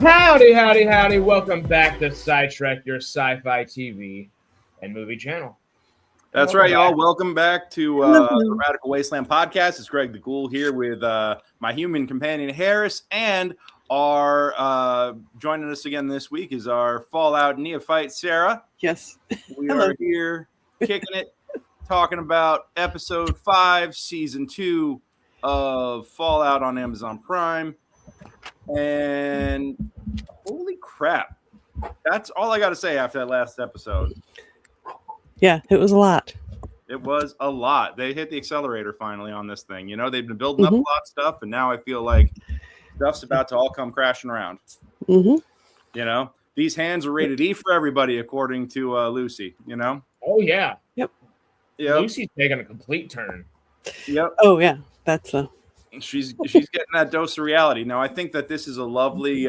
Howdy, howdy, howdy. Welcome back to SciTrek, your sci-fi TV and movie channel. That's right, y'all. Welcome back to the Radical Wasteland podcast. It's Greg the Ghoul here with my human companion, Harris, and our joining us again this week is our Fallout neophyte, Sarah. Yes. We are here kicking it, talking about episode 5, season 2 of Fallout on Amazon Prime. And holy crap, that's all I got to say after that last episode. Yeah, it was a lot. It was a lot. They hit the accelerator finally on this thing. You know, they've been building up a lot of stuff, and now I feel like stuff's about to all come crashing around. You know, these hands are rated E for everybody, according to Lucy, you know? Oh, yeah. Yep. Lucy's taking a complete turn. Yep. Oh, yeah. That's She's getting that dose of reality. Now, I think that this is a lovely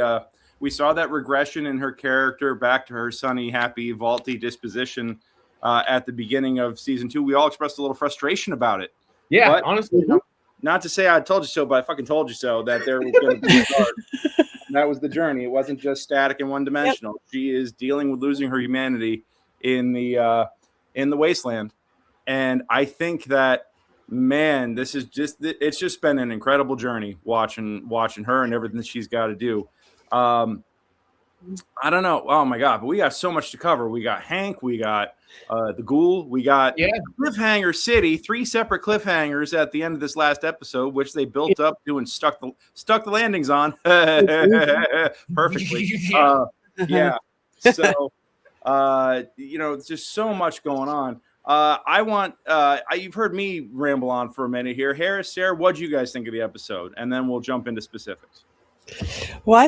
we saw that regression in her character back to her sunny, happy, vaulty disposition at the beginning of season 2. We all expressed a little frustration about it. Yeah, but, honestly. Not to say I told you so, but I fucking told you so that there was going to be a guard. That was the journey. It wasn't just static and one-dimensional. Yep. She is dealing with losing her humanity in the wasteland. And I think that, man, this is it's just been an incredible journey watching her and everything that she's got to do. I don't know. Oh my God, but we got so much to cover. We got Hank, we got the Ghoul, we got Cliffhanger City, 3 separate cliffhangers at the end of this last episode, which they built up to and stuck the landings on perfectly. Yeah. So you know, there's just so much going on. You've heard me ramble on for a minute here. Harris, Sarah, what do you guys think of the episode? And then we'll jump into specifics. Well, I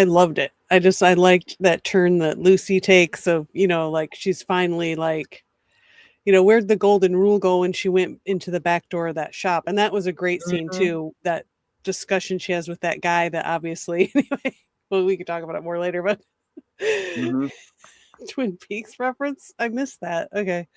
loved it. I liked that turn that Lucy takes of, you know, like she's finally like, you know, where'd the golden rule go when she went into the back door of that shop? And that was a great scene too. That discussion she has with that guy that obviously, anyway, well, we could talk about it more later, but Twin Peaks reference. I missed that. Okay.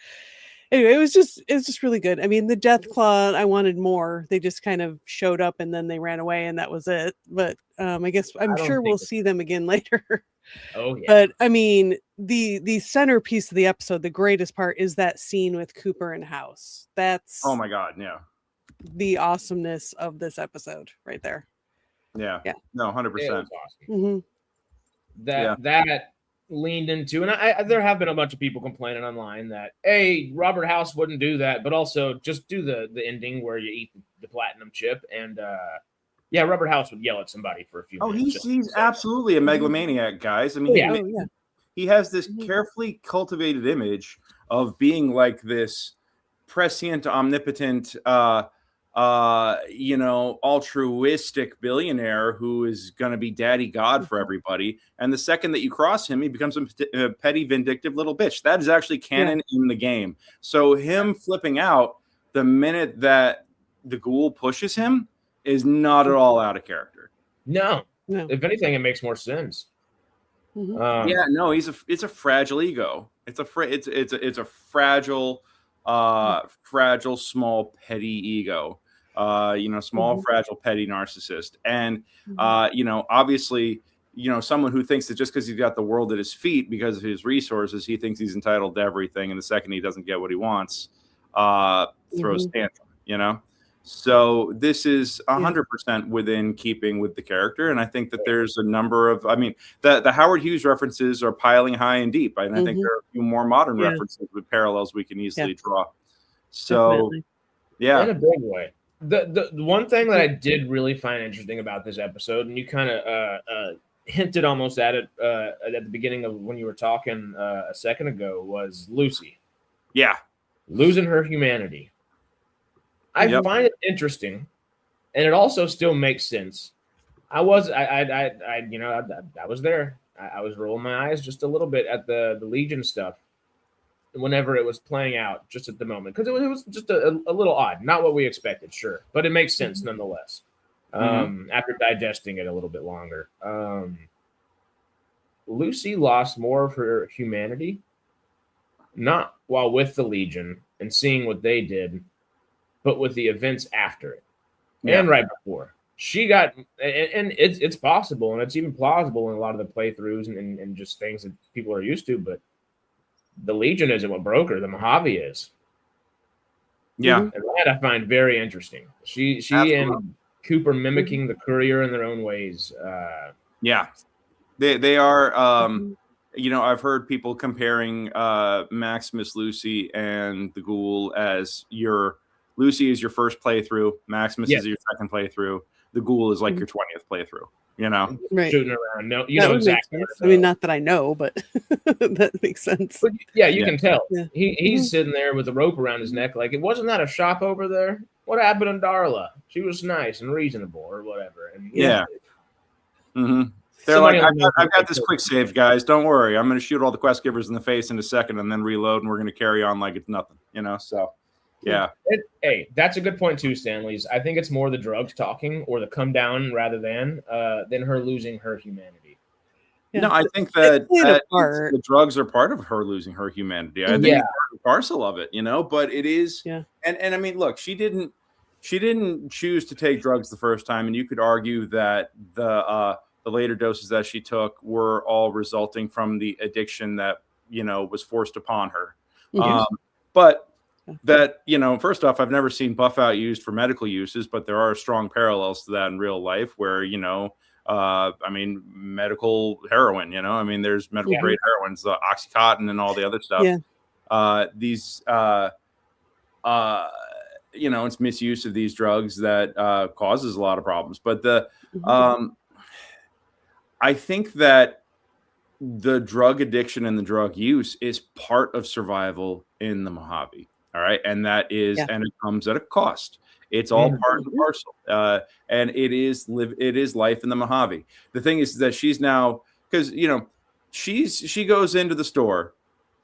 Anyway, it was just really good. I mean, the Death Claw, I wanted more. They just kind of showed up and then they ran away and that was it. But I guess I'm sure we'll see them again later. Oh yeah. But I mean, the centerpiece of the episode, the greatest part is that scene with Cooper and House. That's oh my God, yeah. The awesomeness of this episode right there. Yeah. No, 100%. Awesome. That leaned into, and I there have been a bunch of people complaining online that Robert House wouldn't do that, but also just do the ending where you eat the platinum chip, and Robert House would yell at somebody for a few minutes. He's absolutely a megalomaniac, guys. I mean, he has this carefully cultivated image of being like this prescient, omnipotent altruistic billionaire who is going to be daddy god for everybody. And the second that you cross him, he becomes a petty, vindictive little bitch. That is actually canon in the game. So him flipping out the minute that the Ghoul pushes him is not at all out of character. No. If anything, it makes more sense. It's a fragile ego. It's a fragile, small, petty ego. Small, fragile, petty narcissist. And, obviously, someone who thinks that just because he's got the world at his feet because of his resources, he thinks he's entitled to everything. And the second he doesn't get what he wants, throws tantrum, So this is 100% within keeping with the character. And I think that there's a number of, the Howard Hughes references are piling high and deep. And I think there are a few more modern references with parallels we can easily draw. So, in a big way. The one thing that I did really find interesting about this episode, and you kind of hinted almost at it at the beginning of when you were talking a second ago, was Lucy. Yeah. Losing her humanity. I find it interesting, and it also still makes sense. I was there. I was rolling my eyes just a little bit at the Legion stuff whenever it was playing out just at the moment, because it was just a little odd, not what we expected, sure, but it makes sense nonetheless. After digesting it a little bit longer, Lucy lost more of her humanity, not while with the Legion and seeing what they did, but with the events after it and right before. she got, and it's possible, and it's even plausible in a lot of the playthroughs and just things that people are used to. But the Legion isn't what broke her; the Mojave is. Yeah, and that I find very interesting. She Absolutely. and Cooper mimicking the Courier in their own ways. Yeah, they are. You know, I've heard people comparing Maximus Lucy and the Ghoul as Lucy is your first playthrough, Maximus is your second playthrough, the Ghoul is like your 20th playthrough. You know, Right. Shooting around. No, you That know would make exactly. sense. I mean, not that I know, but that makes sense. But yeah, you can tell. Yeah. He's sitting there with a rope around his neck, like, it wasn't that a shop over there? What happened to Darla? She was nice and reasonable, or whatever. And yeah. They're like, I've got this quick save, guys. Don't worry. I'm going to shoot all the quest givers in the face in a second and then reload, and we're going to carry on like it's nothing, you know? So, yeah. Hey, that's a good point too, Stanley's. I think it's more the drugs talking or the come down rather than her losing her humanity. Yeah. No, I think that the drugs are part of her losing her humanity. I think it's part and parcel of it, you know, but it is. Yeah. And I mean, look, she didn't choose to take drugs the first time. And you could argue that the later doses that she took were all resulting from the addiction that, you know, was forced upon her. But that, you know, first off, I've never seen buff out used for medical uses, but there are strong parallels to that in real life where, you know, I mean, medical heroin, you know, I mean, there's medical grade heroines, the Oxycontin and all the other stuff. These, you know, it's misuse of these drugs that causes a lot of problems. But I think that the drug addiction and the drug use is part of survival in the Mojave. All right. And that is, and it comes at a cost. It's all part and parcel. And it is life in the Mojave. The thing is that she's now, because, you know, she goes into the store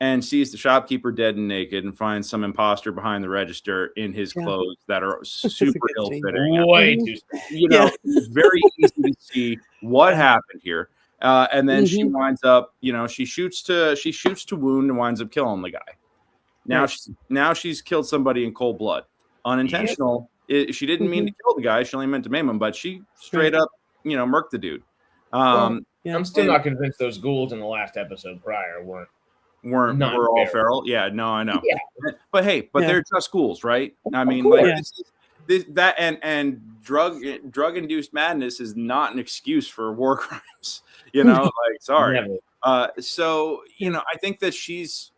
and sees the shopkeeper dead and naked and finds some imposter behind the register in his clothes that are super ill-fitting. Way too, you know, it's very easy to see what happened here. And then she winds up, you know, she shoots to wound and winds up killing the guy. Now she's killed somebody in cold blood. Unintentional. She didn't mean to kill the guy. She only meant to maim him, but she straight up, you know, murked the dude. I'm still not convinced those ghouls in the last episode prior were all feral. Yeah, no, I know. Yeah. But hey, they're just ghouls, right? I mean, like that and drug induced madness is not an excuse for war crimes. You know, like sorry. So, you know, I think that she's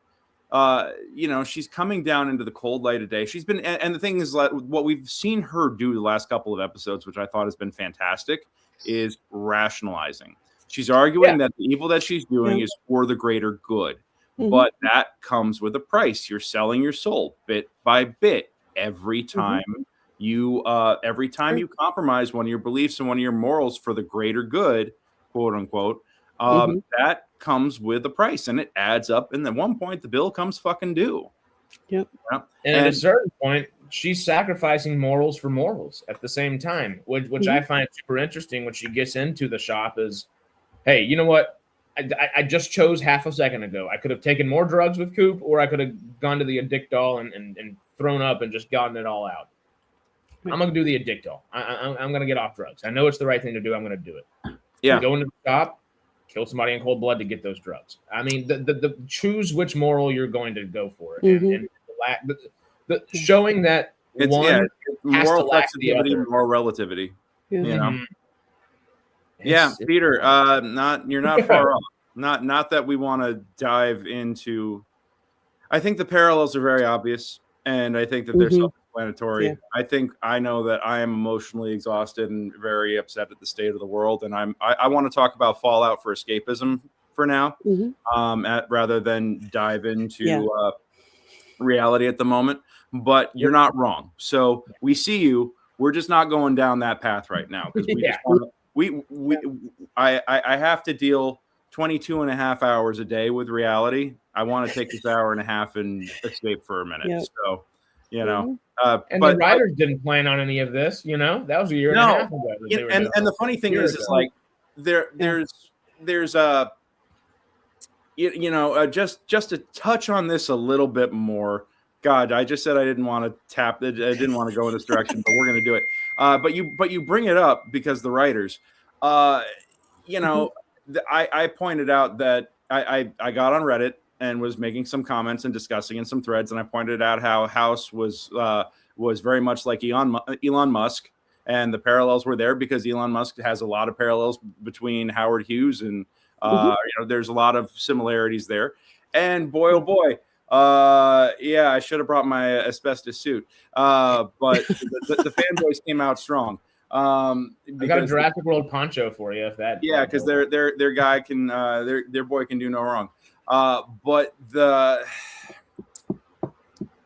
you know, she's coming down into the cold light of day. She's been, and the thing is, like, what we've seen her do the last couple of episodes, which I thought has been fantastic, is rationalizing. She's arguing that the evil that she's doing is for the greater good, but that comes with a price. You're selling your soul bit by bit every time you compromise one of your beliefs and one of your morals for the greater good, quote unquote. That comes with a price, and it adds up. And at one point, the bill comes fucking due. And at a certain point, she's sacrificing morals for morals at the same time, which I find super interesting. When she gets into the shop, is, hey, you know what? I just chose half a second ago. I could have taken more drugs with Coop, or I could have gone to the Addictol and thrown up and just gotten it all out. I'm gonna do the Addictol. I'm gonna get off drugs. I know it's the right thing to do. I'm gonna do it. Go into the shop, kill somebody in cold blood to get those drugs. I mean, the choose which moral you're going to go for, and the showing that it's one has moral to lack the flexibility, other. moral relativity. You know, Peter, you're not far off. Not that we want to dive into. I think the parallels are very obvious, and I think that they're self-explanatory. I know that I am emotionally exhausted and very upset at the state of the world, and I want to talk about Fallout for escapism for now, rather than dive into reality at the moment. But you're not wrong. So we see you. We're just not going down that path right now because I have to deal 22 and a half hours a day with reality. I want to take this hour and a half and escape for a minute. So, you know, and the writers didn't plan on any of this, you know, that was a year and a half ago. And the funny thing is like, there's you know, just to touch on this a little bit more. God, I just said I didn't want to I didn't want to go in this direction, but we're going to do it. But you bring it up because the writers, you know, I pointed out that I got on Reddit and was making some comments and discussing in some threads, and I pointed out how House was very much like Elon Musk, and the parallels were there because Elon Musk has a lot of parallels between Howard Hughes, and you know, there's a lot of similarities there. And boy, oh boy, yeah, I should have brought my asbestos suit, but the fanboys came out strong. I got a Jurassic World poncho for you if that. Yeah, because their guy can their boy can do no wrong. But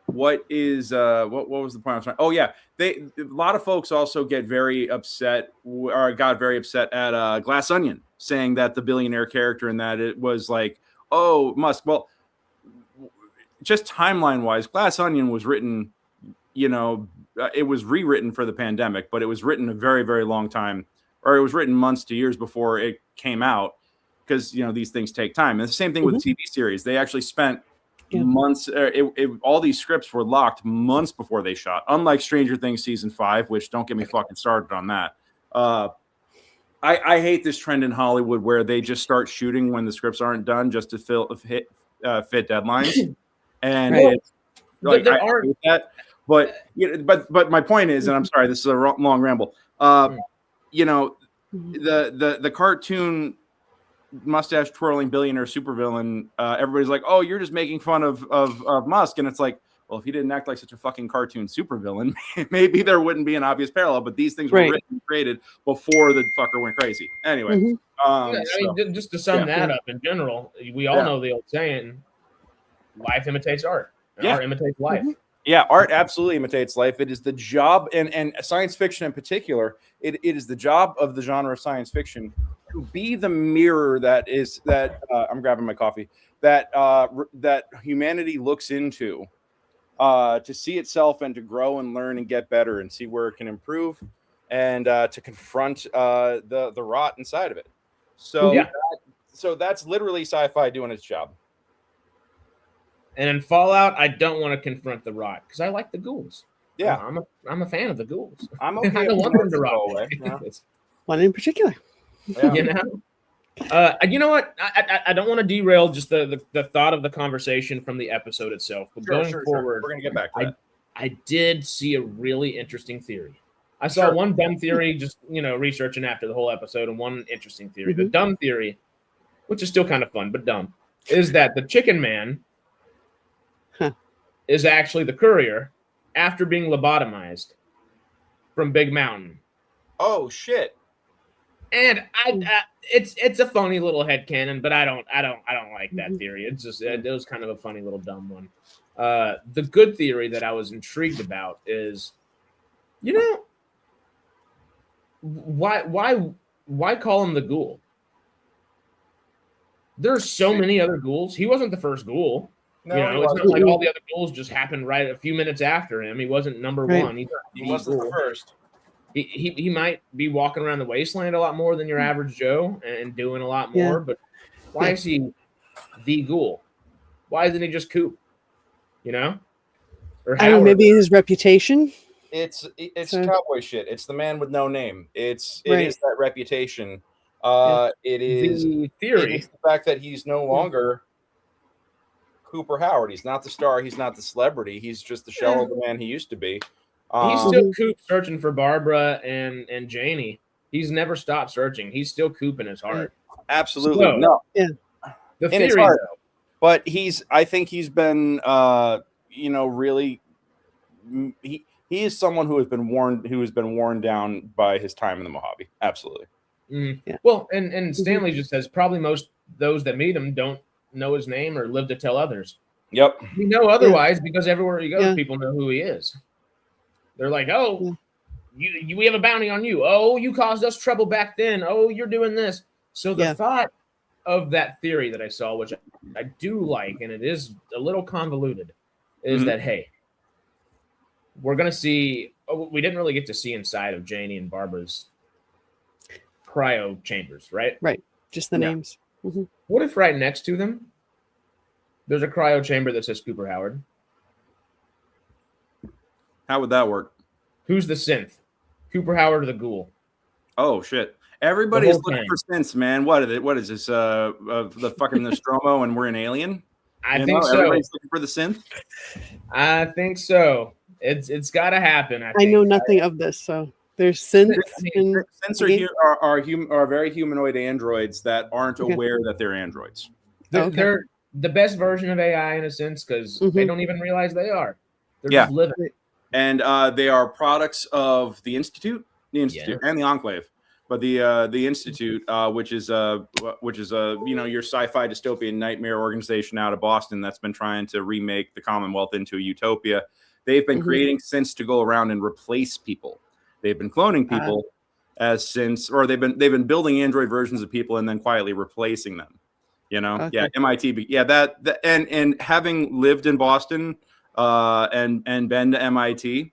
what was the point I was trying? Oh yeah, a lot of folks also get very upset or got very upset at Glass Onion saying that the billionaire character and that it was like, oh, Musk. Well, just timeline wise, Glass Onion was written, you know, it was rewritten for the pandemic, but it was written a very, very long time, or it was written months to years before it came out, because, you know, these things take time. And the same thing with the TV series. They actually spent months. All these scripts were locked months before they shot, unlike Stranger Things season 5, which don't get me fucking started on that. I hate this trend in Hollywood where they just start shooting when the scripts aren't done just to fit deadlines. And it's like, I hate that. But my point is, and I'm sorry, this is a long ramble. You know, the cartoon mustache twirling billionaire supervillain. Everybody's like, "Oh, you're just making fun of Musk," and it's like, well, if he didn't act like such a fucking cartoon supervillain, maybe there wouldn't be an obvious parallel. But these things were written and created before the fucker went crazy. Anyway, I mean, just to sum that up in general, we all know the old saying, "Life imitates art. Art imitates life." Yeah, art absolutely imitates life. It is the job, and science fiction in particular, it is the job of the genre of science fiction to be the mirror that I'm grabbing my coffee, that humanity looks into, to see itself and to grow and learn and get better and see where it can improve, and to confront the rot inside of it. So so that's literally sci-fi doing its job. And in Fallout, I don't want to confront the rot because I like the ghouls. Yeah, I'm a fan of the ghouls. I'm okay. I don't want them to rot away. Yeah. One in particular. Yeah. You know what? I don't want to derail just the thought of the conversation from the episode itself. But going forward, we're gonna get back to that. I did see a really interesting theory. I saw one dumb theory, just researching after the whole episode, and one interesting theory. The dumb theory, which is still kind of fun but dumb, is that the Chicken Man is actually the courier after being lobotomized from Big Mountain. Oh shit! And it's a funny little headcanon, but I don't like that theory. It's just it was kind of a funny little dumb one. The good theory that I was intrigued about is, why call him the ghoul? There's so many other ghouls. He wasn't the first ghoul. No, it's not like all the other ghouls just happened right a few minutes after him. He wasn't number one. He wasn't the first. He might be walking around the Wasteland a lot more than your average Joe and doing a lot more. But why is he the ghoul? Why isn't he just Coop? Or I don't know, maybe his reputation. It's cowboy shit. It's the man with no name. It is that reputation. It is the theory. It's the fact that he's no longer Cooper Howard. He's not the star. He's not the celebrity. He's just the shell of the man he used to be. He's still Coop searching for Barbara and Janie. He's never stopped searching. He's still Coop in his heart. Absolutely. So, no. Yeah. The theory, though. But I think he's been, really, he is someone who has been worn down by his time in the Mojave. Absolutely. Yeah. Well, and Stanley just says probably most those that meet him don't know his name or live to tell others. Yep. We know otherwise because everywhere he goes, people know who he is. They're like, oh, we have a bounty on you. Oh, you caused us trouble back then. Oh, you're doing this. So the thought of that theory that I saw, which I do like, and it is a little convoluted, is that, hey, we're going to see we didn't really get to see inside of Janie and Barbara's cryo chambers, right? Right. Just the names. Mm-hmm. What if right next to them, there's a cryo chamber that says Cooper Howard? How would that work? Who's the synth? Cooper Howard or the Ghoul. Oh shit! Everybody's looking for synths, man. What is it? What is this? The fucking Nostromo, and we're an alien. I think so. Everybody's looking for the synth. I think so. It's got to happen. I know nothing of this, so there's synths. Synths are very humanoid androids that aren't aware that they're androids. They're the best version of AI in a sense because they don't even realize they are. They're just living. And they are products of the Institute and the Enclave. But the Institute, which is your sci-fi dystopian nightmare organization out of Boston that's been trying to remake the Commonwealth into a utopia, they've been creating synths to go around and replace people. They've been cloning people as synths, or they've been building android versions of people and then quietly replacing them. MIT, and having lived in Boston and been to MIT,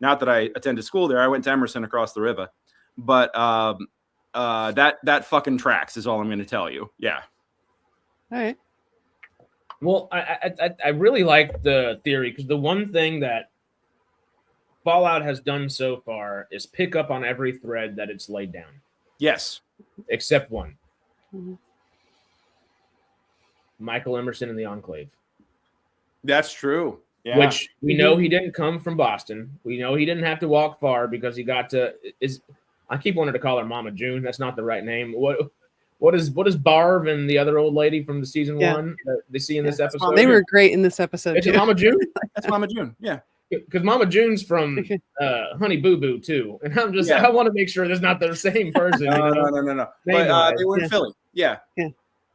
not that I attended school there, I went to Emerson across the river. But that fucking tracks is all I'm going to tell you. Yeah. All right. Well, I really like the theory because the one thing that Fallout has done so far is pick up on every thread that it's laid down. Yes. Except one. Michael Emerson and the Enclave. That's true. Yeah. Which we know he didn't come from Boston. We know he didn't have to walk far because he got to I keep wanting to call her Mama June. That's not the right name. What is Barb and the other old lady from the season 1 that they see in this episode? They were great in this episode. It's Mama June. That's Mama June. Yeah. Because Mama June's from Honey Boo Boo too, and I'm just I want to make sure there's not the same person. No. But they were in Philly. Yeah.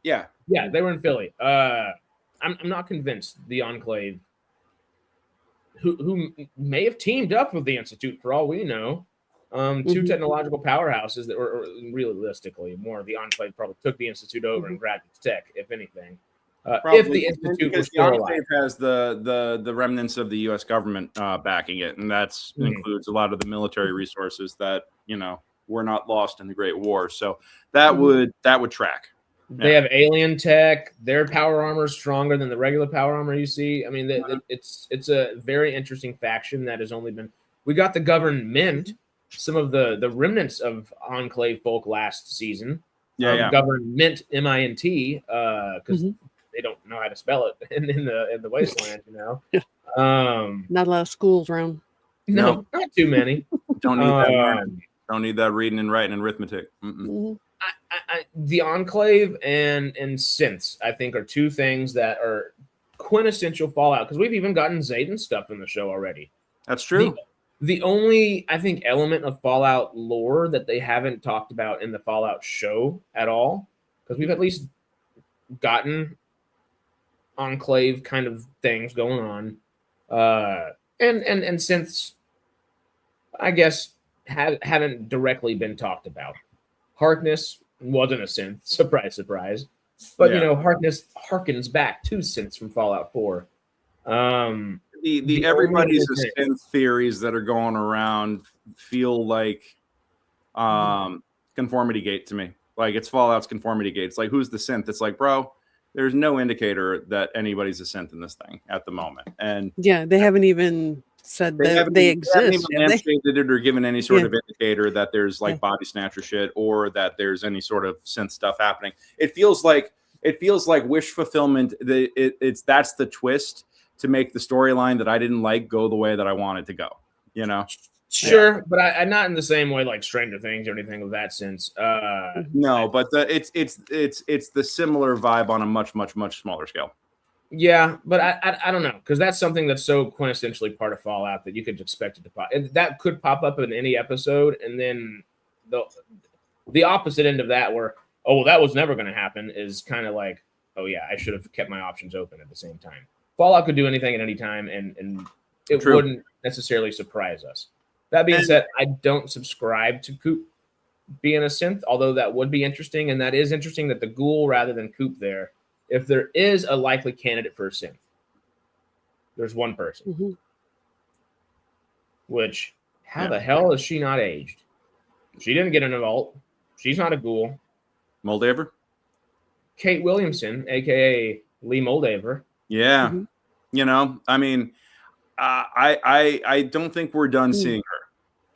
They were in Philly. I'm not convinced the Enclave, who may have teamed up with the Institute for all we know. Two technological powerhouses that were realistically more of the Enclave probably took the Institute over and grabbed its tech, if anything. If the Institute was still alive. Has the remnants of the U.S. government backing it, and that includes a lot of the military resources that were not lost in the Great War. So that would track. They have alien tech. Their power armor is stronger than the regular power armor you see. I mean, it's a very interesting faction that has only been. We got the government. Some of the remnants of Enclave folk last season. Government MINT because they don't know how to spell it in the Wasteland, Not a lot of schools around. No, not too many. Don't need that. Don't need that reading and writing and arithmetic. The Enclave and synths, I think, are two things that are quintessential Fallout because we've even gotten Zayden stuff in the show already. That's true. The only, I think, element of Fallout lore that they haven't talked about in the Fallout show at all, because we've at least gotten Enclave kind of things going on, and synths, I guess, haven't directly been talked about. Harkness wasn't a synth, surprise, but Harkness harkens back to synths from Fallout 4. The everybody's a synth theories that are going around feel like conformity gate to me. Like it's Fallout's conformity gate. It's like, who's the synth? It's like, bro, there's no indicator that anybody's a synth in this thing at the moment. And they haven't even said that they exist. They haven't even demonstrated it or given any sort of indicator that there's like body snatcher shit or that there's any sort of synth stuff happening. It feels like wish fulfillment. That's the twist to make the storyline that I didn't like go the way that I wanted to go. Sure, but I not in the same way like Stranger Things or anything of that sense. No, but it's the similar vibe on a much smaller scale. Yeah, but I don't know because that's something that's so quintessentially part of Fallout that you could expect it to pop. And that could pop up in any episode, and then the opposite end of that, where that was never going to happen, is kind of like, I should have kept my options open at the same time. Fallout could do anything at any time, and it wouldn't necessarily surprise us. That being said, I don't subscribe to Coop being a synth, although that would be interesting, and that is interesting that the Ghoul rather than Coop there. If there is a likely candidate for a synth, there's one person. Which, how the hell is she not aged? She didn't get an vault. She's not a Ghoul. Moldaver? Kate Williamson, a.k.a. Lee Moldaver. Yeah. I mean, I don't think we're done seeing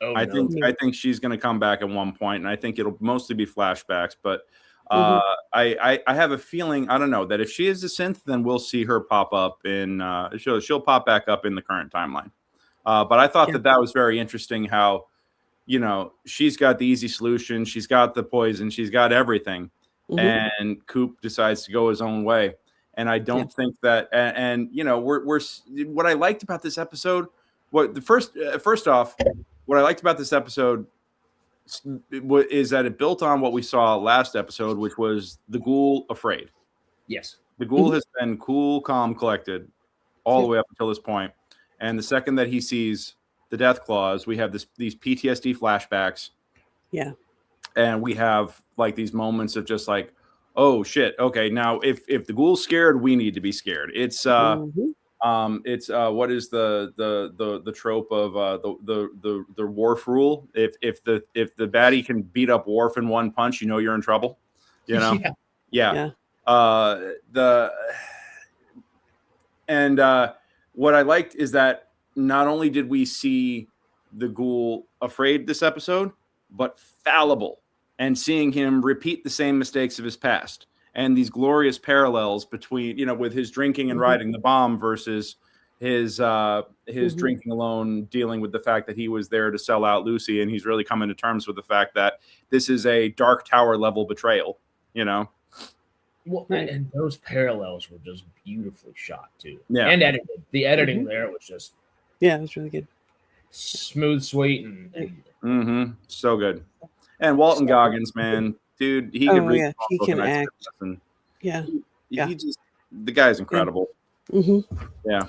her. Oh, I no. think she's going to come back at one point, and I think it'll mostly be flashbacks. But I have a feeling, I don't know, that if she is a synth, then we'll see her pop up in she'll pop back up in the current timeline. But I thought that was very interesting. How she's got the easy solution, she's got the poison, she's got everything, and Coop decides to go his own way. And I don't think that. And we're what I liked about this episode. First off, what I liked about this episode is that it built on what we saw last episode, which was the ghoul afraid. Yes. The ghoul has been cool, calm, collected all the way up until this point. And the second that he sees the death claws, we have these PTSD flashbacks. Yeah. And we have like these moments of just like, oh shit, okay, now if the ghoul's scared, we need to be scared. It's what is the trope of the Worf rule? If the baddie can beat up Worf in one punch, you're in trouble. What I liked is that not only did we see the ghoul afraid this episode, but fallible, and seeing him repeat the same mistakes of his past. And these glorious parallels between, with his drinking and riding the bomb versus his drinking alone, dealing with the fact that he was there to sell out Lucy, and he's really coming to terms with the fact that this is a Dark Tower level betrayal, Well, and those parallels were just beautifully shot too. Yeah, and edited. The editing there was just it was really good, smooth, sweet, and so good. And Walton Goggins, man. Dude, he can he can act. He just, the guy's incredible. Yeah.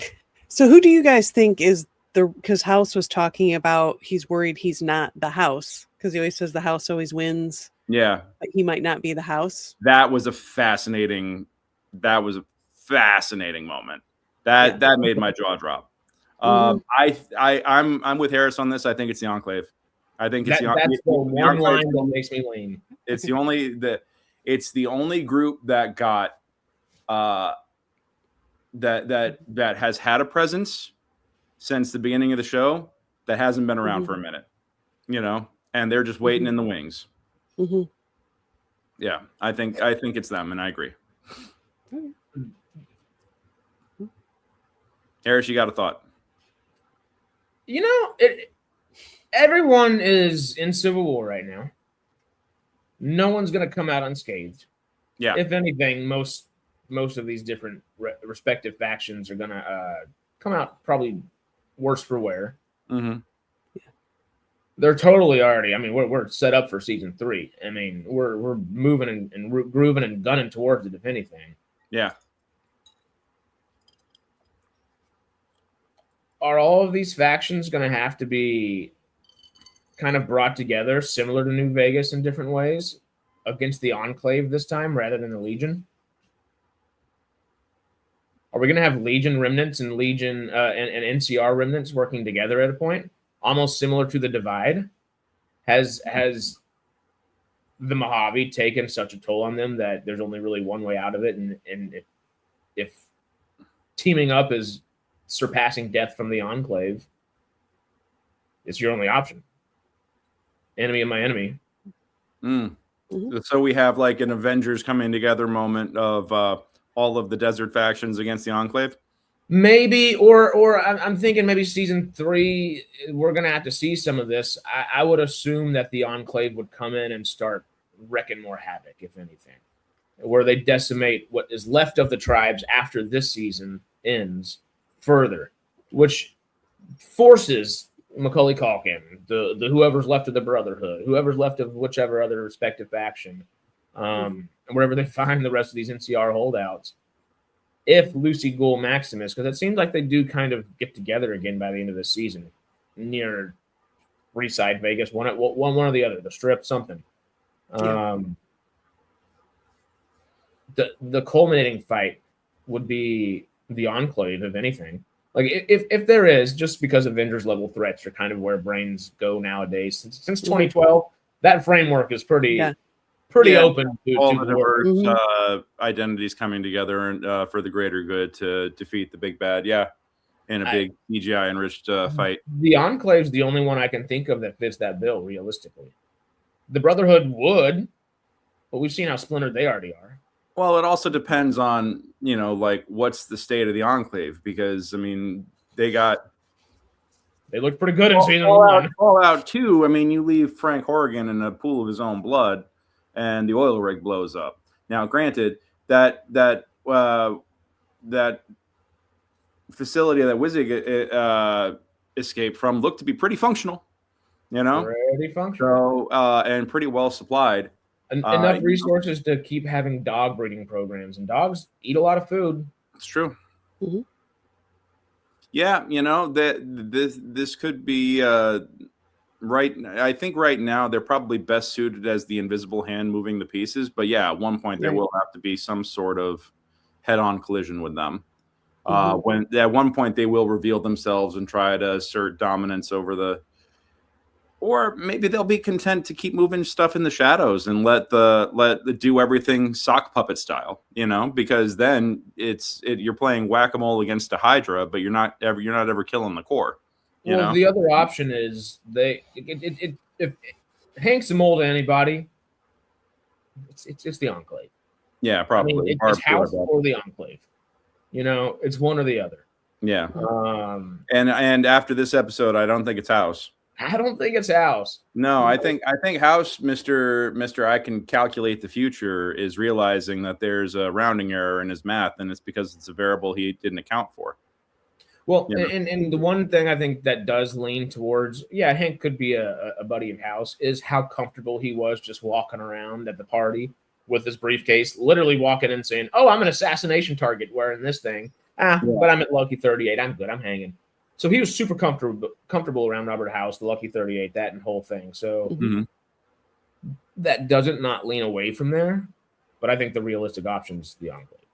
So who do you guys think is because House was talking about he's worried he's not the House because he always says the House always wins. Yeah. But he might not be the House. That was a fascinating moment. That made my jaw drop. I'm with Harris on this. I think it's the Enclave. I think it's that's the one line that makes me lean. It's the only group that got that has had a presence since the beginning of the show that hasn't been around for a minute, and they're just waiting in the wings. Yeah, I think it's them, and I agree. Harris, you got a thought? Everyone is in civil war right now. No one's going to come out unscathed. Yeah. If anything, most of these different respective factions are going to come out probably worse for wear. They're totally already. I mean, we're set up for season 3. I mean, we're moving and grooving and gunning towards it. If anything. Yeah. Are all of these factions going to have to be kind of brought together similar to New Vegas in different ways against the Enclave this time rather than the Legion? Are we going to have Legion remnants and Legion and NCR remnants working together at a point, almost similar to the Divide? Has the Mojave taken such a toll on them that there's only really one way out of it, and if teaming up is surpassing death from the Enclave, it's your only option. Enemy of my enemy. So we have like an Avengers coming together moment of all of the desert factions against the Enclave. Maybe, or I'm thinking maybe season 3, we're going to have to see some of this. I would assume that the Enclave would come in and start wrecking more havoc, if anything, where they decimate what is left of the tribes after this season ends further, which forces Macaulay Culkin, the whoever's left of the Brotherhood, whoever's left of whichever other respective faction, and wherever they find the rest of these NCR holdouts, if Lucy Ghoul Maximus, because it seems like they do kind of get together again by the end of the season, near Freeside, Vegas, one or the other, the Strip, something. The culminating fight would be the Enclave, if anything. Like if there is, just because Avengers level threats are kind of where brains go nowadays. Since 2012, that framework is pretty open to all the diverse identities coming together and for the greater good to defeat the big bad. Yeah, in a big CGI enriched fight. The Enclave's the only one I can think of that fits that bill realistically. The Brotherhood would, but we've seen how splintered they already are. Well, it also depends on, like what's the state of the Enclave, because I mean they looked pretty good in season 1. Fallout 2, I mean, you leave Frank Horrigan in a pool of his own blood and the oil rig blows up. Now, granted, that facility that Wizig escaped from looked to be pretty functional, Pretty functional. So, and pretty well supplied. Enough resources to keep having dog breeding programs, and dogs eat a lot of food. It's true. Mm-hmm. Yeah, this could be right. I think right now they're probably best suited as the invisible hand moving the pieces. But yeah, at one point there will have to be some sort of head-on collision with them. When at one point they will reveal themselves and try to assert dominance over or maybe they'll be content to keep moving stuff in the shadows and let the do everything sock puppet style, because then you're playing whack-a-mole against a Hydra, but you're not ever killing the core. The other option is if Hank's a mole to anybody, it's the Enclave. Yeah, probably. I mean, it's House or the Enclave. It's one or the other. Yeah. And after this episode, I don't think it's House. I don't think it's House. No, I think House, Mr. I can calculate the future, is realizing that there's a rounding error in his math, and it's because it's a variable he didn't account for. Well, and the one thing I think that does lean towards, Hank could be a buddy of House, is how comfortable he was just walking around at the party with his briefcase, literally walking in saying, "Oh, I'm an assassination target wearing this thing. But I'm at Lucky 38. I'm good. I'm hanging." So he was super comfortable around Robert House, the Lucky 38, that and whole thing. So that doesn't not lean away from there. But I think the realistic option is the Enclave.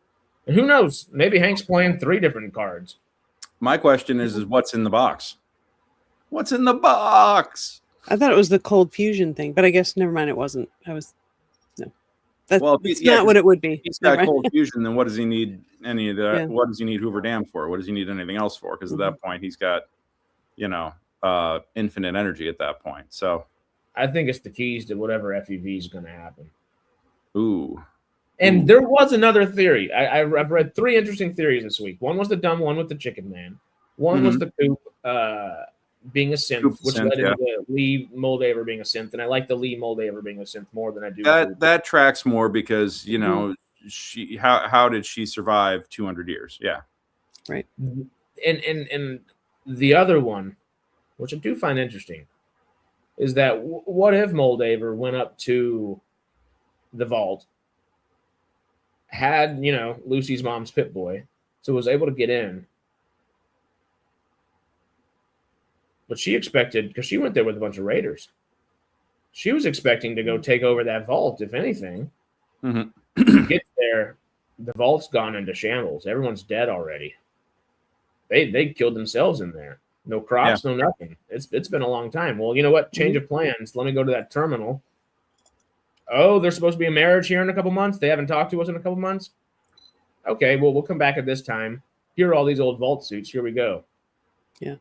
And who knows? Maybe Hank's playing 3 different cards. My question is what's in the box? What's in the box? I thought it was the cold fusion thing, but I guess never mind. It wasn't. That's not what it would be. He's got cold fusion, then what does he need any of that? Yeah. What does he need Hoover Dam for? What does he need anything else for? Because at that point, he's got, infinite energy at that point. So I think it's the keys to whatever FEV is going to happen. Ooh. And there was another theory. I've read 3 interesting theories this week. One was the dumb one with the chicken man. One was the Coop being a synth, which led into Lee Moldaver being a synth. And I like the Lee Moldaver being a synth more than I do. That tracks more because, she how did she survive 200 years? Yeah. Right. And the other one, which I do find interesting, is that what if Moldaver went up to the vault, had, Lucy's mom's Pit Boy, so was able to get in. But she expected, because she went there with a bunch of raiders, she was expecting to go take over that vault, if anything. Get there, the vault's gone into shambles. Everyone's dead already. They killed themselves in there. No crops, no nothing. It's been a long time. Well, you know what? Change of plans. Let me go to that terminal. Oh, there's supposed to be a marriage here in a couple months. They haven't talked to us in a couple months. Okay, well, we'll come back at this time. Here are all these old vault suits. Here we go. Yeah.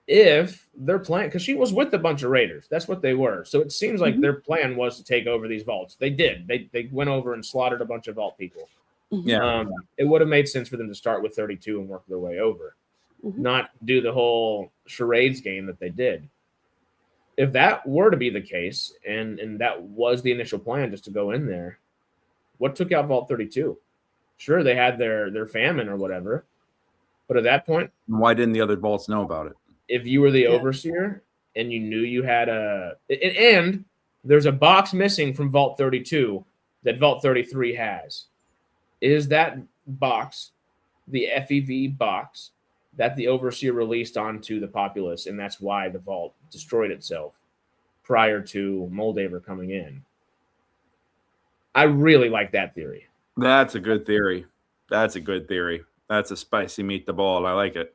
If their plan, because she was with a bunch of raiders. That's what they were. So it seems like their plan was to take over these vaults. They did. They went over and slaughtered a bunch of vault people. Yeah. It would have made sense for them to start with 32 and work their way over. Not do the whole charades game that they did. If that were to be the case, and that was the initial plan, just to go in there, what took out Vault 32? Sure, they had their famine or whatever, but at that point, why didn't the other vaults know about it? If you were the overseer and you knew you had and there's a box missing from Vault 32 that Vault 33 has, is that box the FEV box that the overseer released onto the populace, and that's why the vault destroyed itself prior to Moldaver coming in? I really like that theory. That's a good theory. That's a spicy meat the ball. I like it.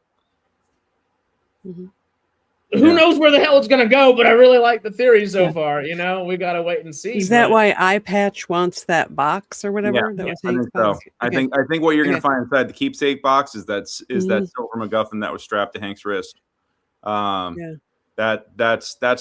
who knows where the hell it's gonna go? But I really like the theory so far. You know, we gotta wait and see. Is that why Eye Patch wants that box or whatever? Yeah, that was I think so. okay. I think what you're gonna find inside the keepsake box is that silver MacGuffin that was strapped to Hank's wrist. That's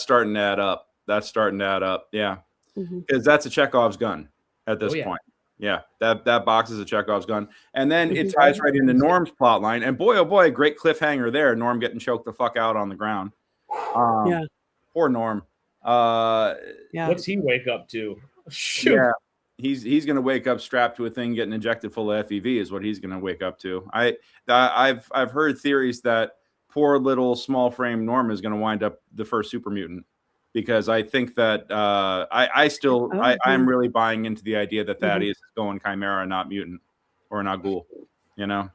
starting to add up. That's starting to add up. Yeah, because that's a Chekhov's gun at this point. Yeah, that box is a Chekhov's gun, and then it ties right into Norm's plot line. And boy, oh boy, great cliffhanger there. Norm getting choked the fuck out on the ground. Poor Norm. What's he wake up to? Shoot. Yeah, he's gonna wake up strapped to a thing getting injected full of FEV is what he's gonna wake up to. I've heard theories that poor little small frame Norm is gonna wind up the first super mutant. Because I think that I'm really buying into the idea that Thaddeus is going Chimera, not mutant, or not ghoul, you know,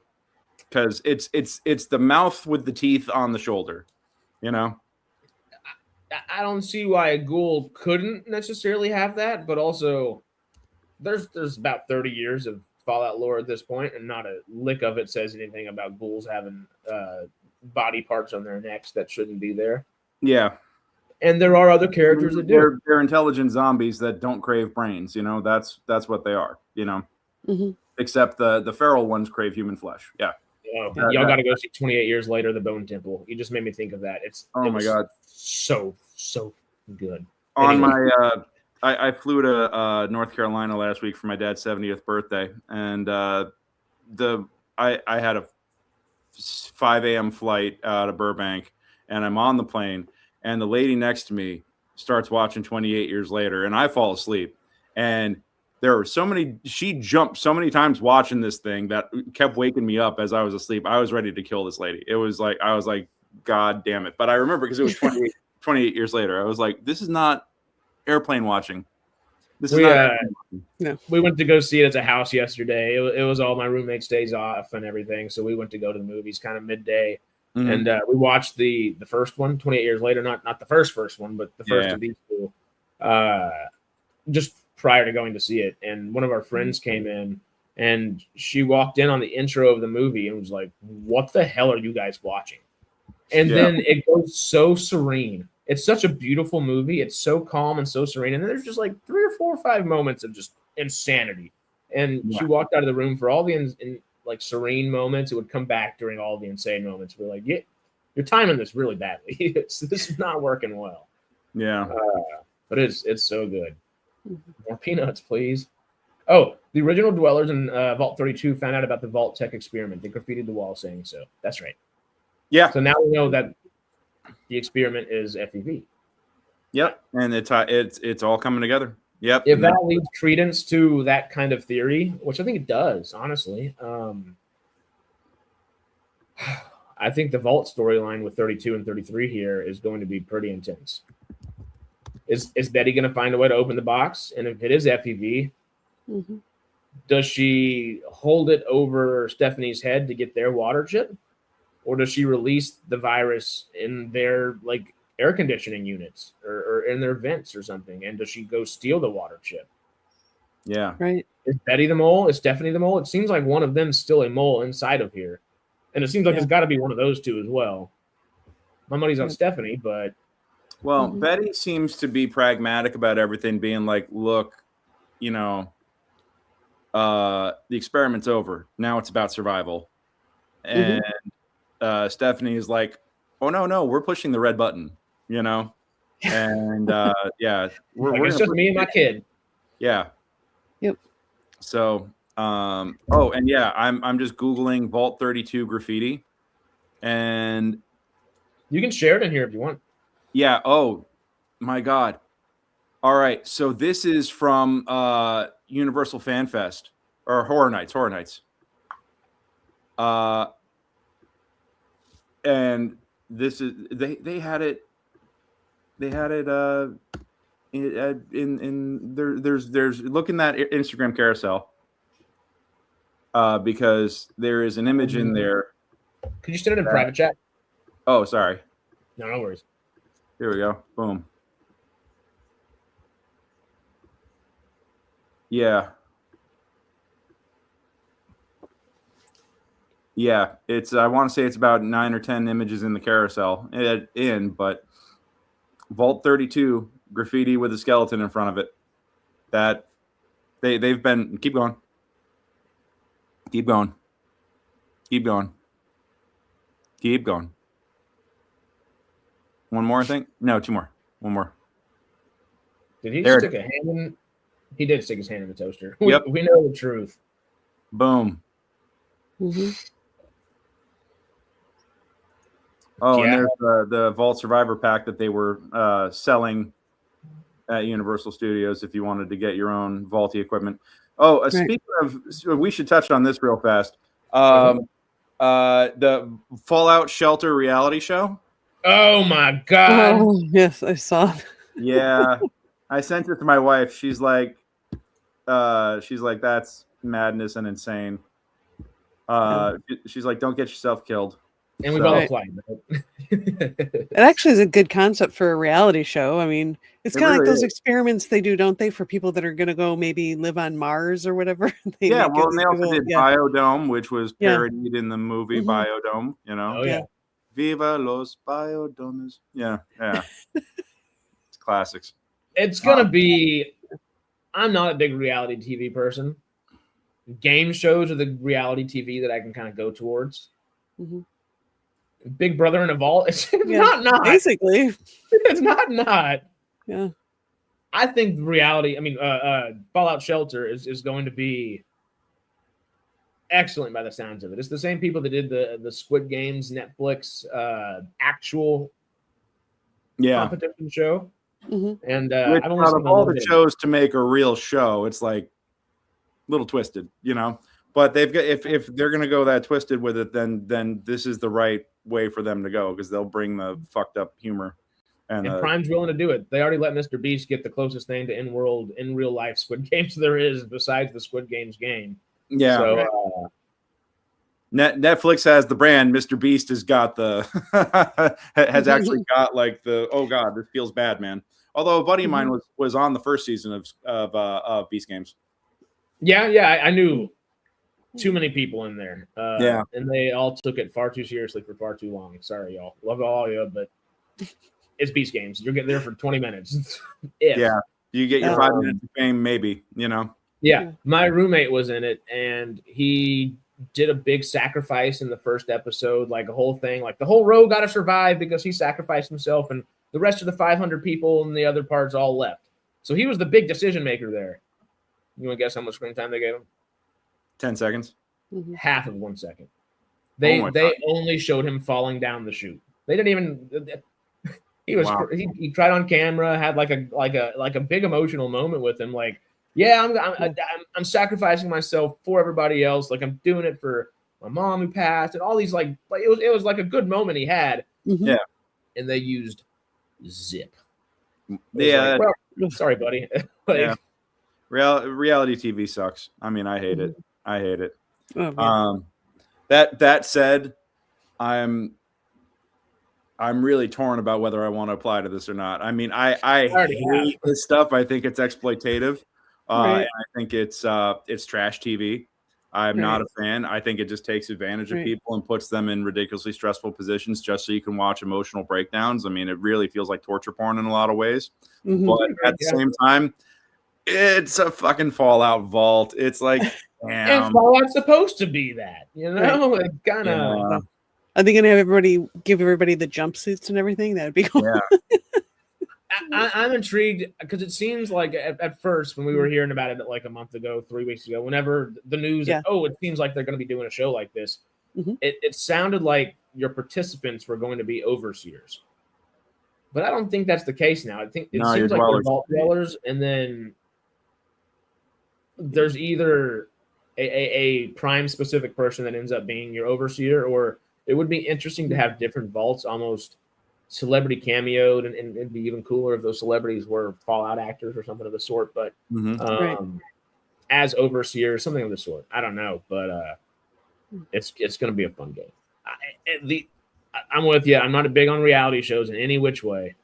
because it's the mouth with the teeth on the shoulder, you know. I don't see why a ghoul couldn't necessarily have that, but also there's about 30 years of Fallout lore at this point, and not a lick of it says anything about ghouls having body parts on their necks that shouldn't be there. Yeah. And there are other characters that do. They're intelligent zombies that don't crave brains. You know, that's what they are. You know, except the feral ones crave human flesh. Yeah. Y'all got to go see 28 Years Later, The Bone Temple. You just made me think of that. Oh my god, so good. On my I flew to North Carolina last week for my dad's 70th birthday, and I had a 5 a.m. flight out of Burbank, and I'm on the plane. And the lady next to me starts watching 28 Years Later, and I fall asleep. And there were she jumped so many times watching this thing that kept waking me up as I was asleep. I was ready to kill this lady. I was like, God damn it. But I remember because it was 28 Years Later. I was like, this is not airplane watching. This is no. We went to go see it at a house yesterday. It was all my roommates' days off and everything. So we went to go to the movies kind of midday. And we watched the first one, 28 Years Later, not the first one, but the first of these two, just prior to going to see it. And one of our friends came in, and she walked in on the intro of the movie and was like, "What the hell are you guys watching?" And then it goes so serene. It's such a beautiful movie. It's so calm and so serene. And then there's just like 3 or 4 or 5 moments of just insanity. And she walked out of the room for all the like serene moments. It would come back during all the insane moments. We're like, yeah, you're timing this really badly. This is not working well. Yeah. But it's so good. More peanuts, please. Oh, the original dwellers in Vault 32 found out about the Vault Tech experiment. They graffitied the wall saying so. That's right. Yeah. So now we know that the experiment is FEV. Yep. And it's all coming together. Yep. If that leads credence to that kind of theory, which I think it does, honestly, I think the Vault storyline with 32 and 33 here is going to be pretty intense. Is Betty going to find a way to open the box? And if it is FEV, does she hold it over Stephanie's head to get their water chip? Or does she release the virus in their like air conditioning units or in their vents or something? And does she go steal the water chip? Yeah. Right. Is Betty the mole? Is Stephanie the mole? It seems like one of them's still a mole inside of here. And it seems like it's got to be one of those two as well. My money's on Stephanie, but... Well, Betty seems to be pragmatic about everything, being like, look, you know, the experiment's over. Now it's about survival. And Stephanie is like, oh, no, we're pushing the red button, you know? And we're it's just me and my kid. Yeah. Yep. So, I'm just Googling Vault 32 graffiti. And you can share it in here if you want. Yeah. Oh, my God. All right. So this is from Universal Fan Fest or Horror Nights. And this is they had it in there's look in that Instagram carousel because there is an image in there. Could you send it in private chat? Oh, sorry. No worries. Here we go. Boom. Yeah. Yeah, it's. I want to say it's about 9 or 10 images in the carousel but Vault 32 graffiti with a skeleton in front of it. That they've been. Keep going. Keep going. Keep going. Keep going. One more, I think. No, 2 more. One more. Did he stick a hand in? He did stick his hand in the toaster. We know the truth. Boom. Mm-hmm. Oh, yeah. And there's the Vault Survivor pack that they were selling at Universal Studios if you wanted to get your own Vaulty equipment. Oh, speaking of, we should touch on this real fast. The Fallout Shelter reality show. Oh my God! Oh, yes, I saw. Yeah, I sent it to my wife. She's like, that's madness and insane. She's like, don't get yourself killed. And we've all applied. It actually is a good concept for a reality show. I mean, it's kind of like those experiments they do, don't they, for people that are going to go maybe live on Mars or whatever. And they also did Biodome, which was parodied in the movie Biodome. You know, oh yeah, Viva los Biodomes. Yeah. It's classics. It's gonna be. I'm not a big reality TV person. Game shows are the reality TV that I can kind of go towards. Mm-hmm. Big Brother in a Vault. It's not basically. It's not. Yeah. I think reality. I mean, Fallout Shelter is going to be excellent by the sounds of it. It's the same people that did the Squid Games Netflix actual competition show. Mm-hmm. And I've only seen all the shows to make a real show. It's like a little twisted, you know. But they've got if they're gonna go that twisted with it, then this is the right way for them to go because they'll bring the fucked up humor. And Prime's willing to do it. They already let Mr. Beast get the closest thing to in real life Squid Games there is besides the Squid Games game. Yeah. So Netflix has the brand. Mr. Beast has got the has actually got like the oh god, this feels bad, man. Although a buddy of mine was on the first season of Beast Games. Yeah, I knew too many people in there. And they all took it far too seriously for far too long. Sorry, y'all. Love all of you, but it's Beast Games. You're getting there for 20 minutes. Yeah, you get your 5 minutes of fame, maybe. You know. Yeah, my roommate was in it, and he did a big sacrifice in the first episode, like a whole thing, like the whole row got to survive because he sacrificed himself, and the rest of the 500 people in the other parts all left. So he was the big decision maker there. You want to guess how much screen time they gave him? 10 seconds. Half of 1 second. They only showed him falling down the chute. They didn't even. He was he tried on camera, had like a big emotional moment with him, like. Yeah, I'm sacrificing myself for everybody else. Like I'm doing it for my mom who passed, and all these like it was like a good moment he had. Yeah, and they used Zip. Yeah, like, well, sorry, buddy. Yeah, reality TV sucks. I mean, I hate it. Oh, that said, I'm really torn about whether I want to apply to this or not. I mean, I hate this stuff. I think it's exploitative. And I think it's trash TV. I'm not a fan. I think it just takes advantage of people and puts them in ridiculously stressful positions just so you can watch emotional breakdowns. I mean, it really feels like torture porn in a lot of ways. But at the same time, it's a fucking Fallout Vault. It's like, and Fallout's supposed to be that, you know? It's kind of. Are they going to give everybody the jumpsuits and everything? That'd be cool. Yeah. I'm intrigued because it seems like at first when we were hearing about it like a month ago, 3 weeks ago, whenever the news, it seems like they're going to be doing a show like this. It sounded like your participants were going to be overseers, but I don't think that's the case now. I think it seems like they're vault dwellers, and then there's either a prime specific person that ends up being your overseer, or it would be interesting to have different vaults almost celebrity cameoed, and it'd be even cooler if those celebrities were Fallout actors or something of the sort, but as overseers, something of the sort. I don't know, but it's going to be a fun game. I'm with you. I'm not big on reality shows in any which way,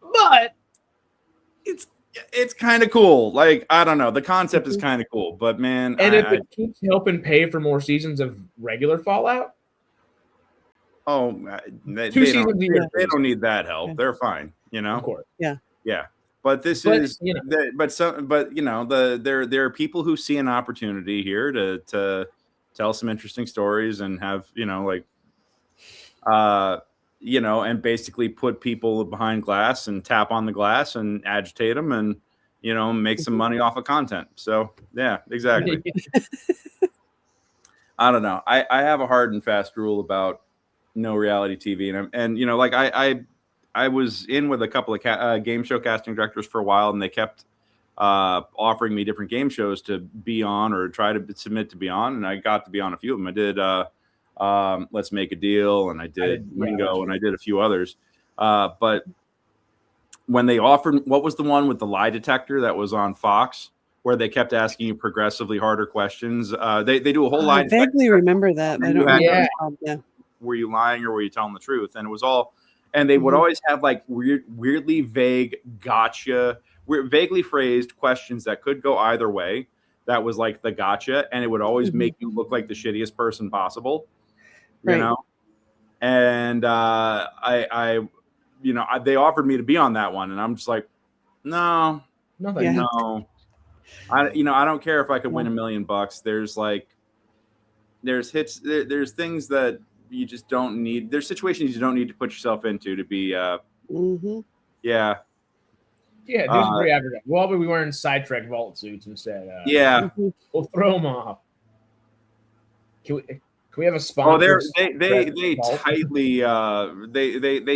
but it's kind of cool. Like, I don't know. The concept is kind of cool, but man, and if it keeps helping pay for more seasons of regular Fallout, they seasons a year, they don't need that help. Yeah. They're fine, you know. of course. Yeah. But there are people who see an opportunity here to tell some interesting stories and have, and basically put people behind glass and tap on the glass and agitate them and, make some money off of content. So yeah, exactly. I don't know. I have a hard and fast rule about no reality TV, and I was in with a couple of game show casting directors for a while, and they kept offering me different game shows to be on or try to submit to be on, and I got to be on a few of them. I did Let's Make a Deal, and I did Wingo, and I did a few others. But when they offered, what was the one with the lie detector that was on Fox, where they kept asking you progressively harder questions? They do a whole lie detector. I vaguely remember that. I don't remember. Were you lying or were you telling the truth? And it was all. And they would always have like weirdly vague gotcha, vaguely phrased questions that could go either way. That was like the gotcha. And it would always make you look like the shittiest person possible, you know? And they offered me to be on that one. And I'm just like, no. I don't care if I could win $1 million. There's things that you just don't need. There's situations you don't need to put yourself into to be do some free advertising. Well, we wearing SciTrek vault suits instead. We'll throw them off. Can we have a sponsor? They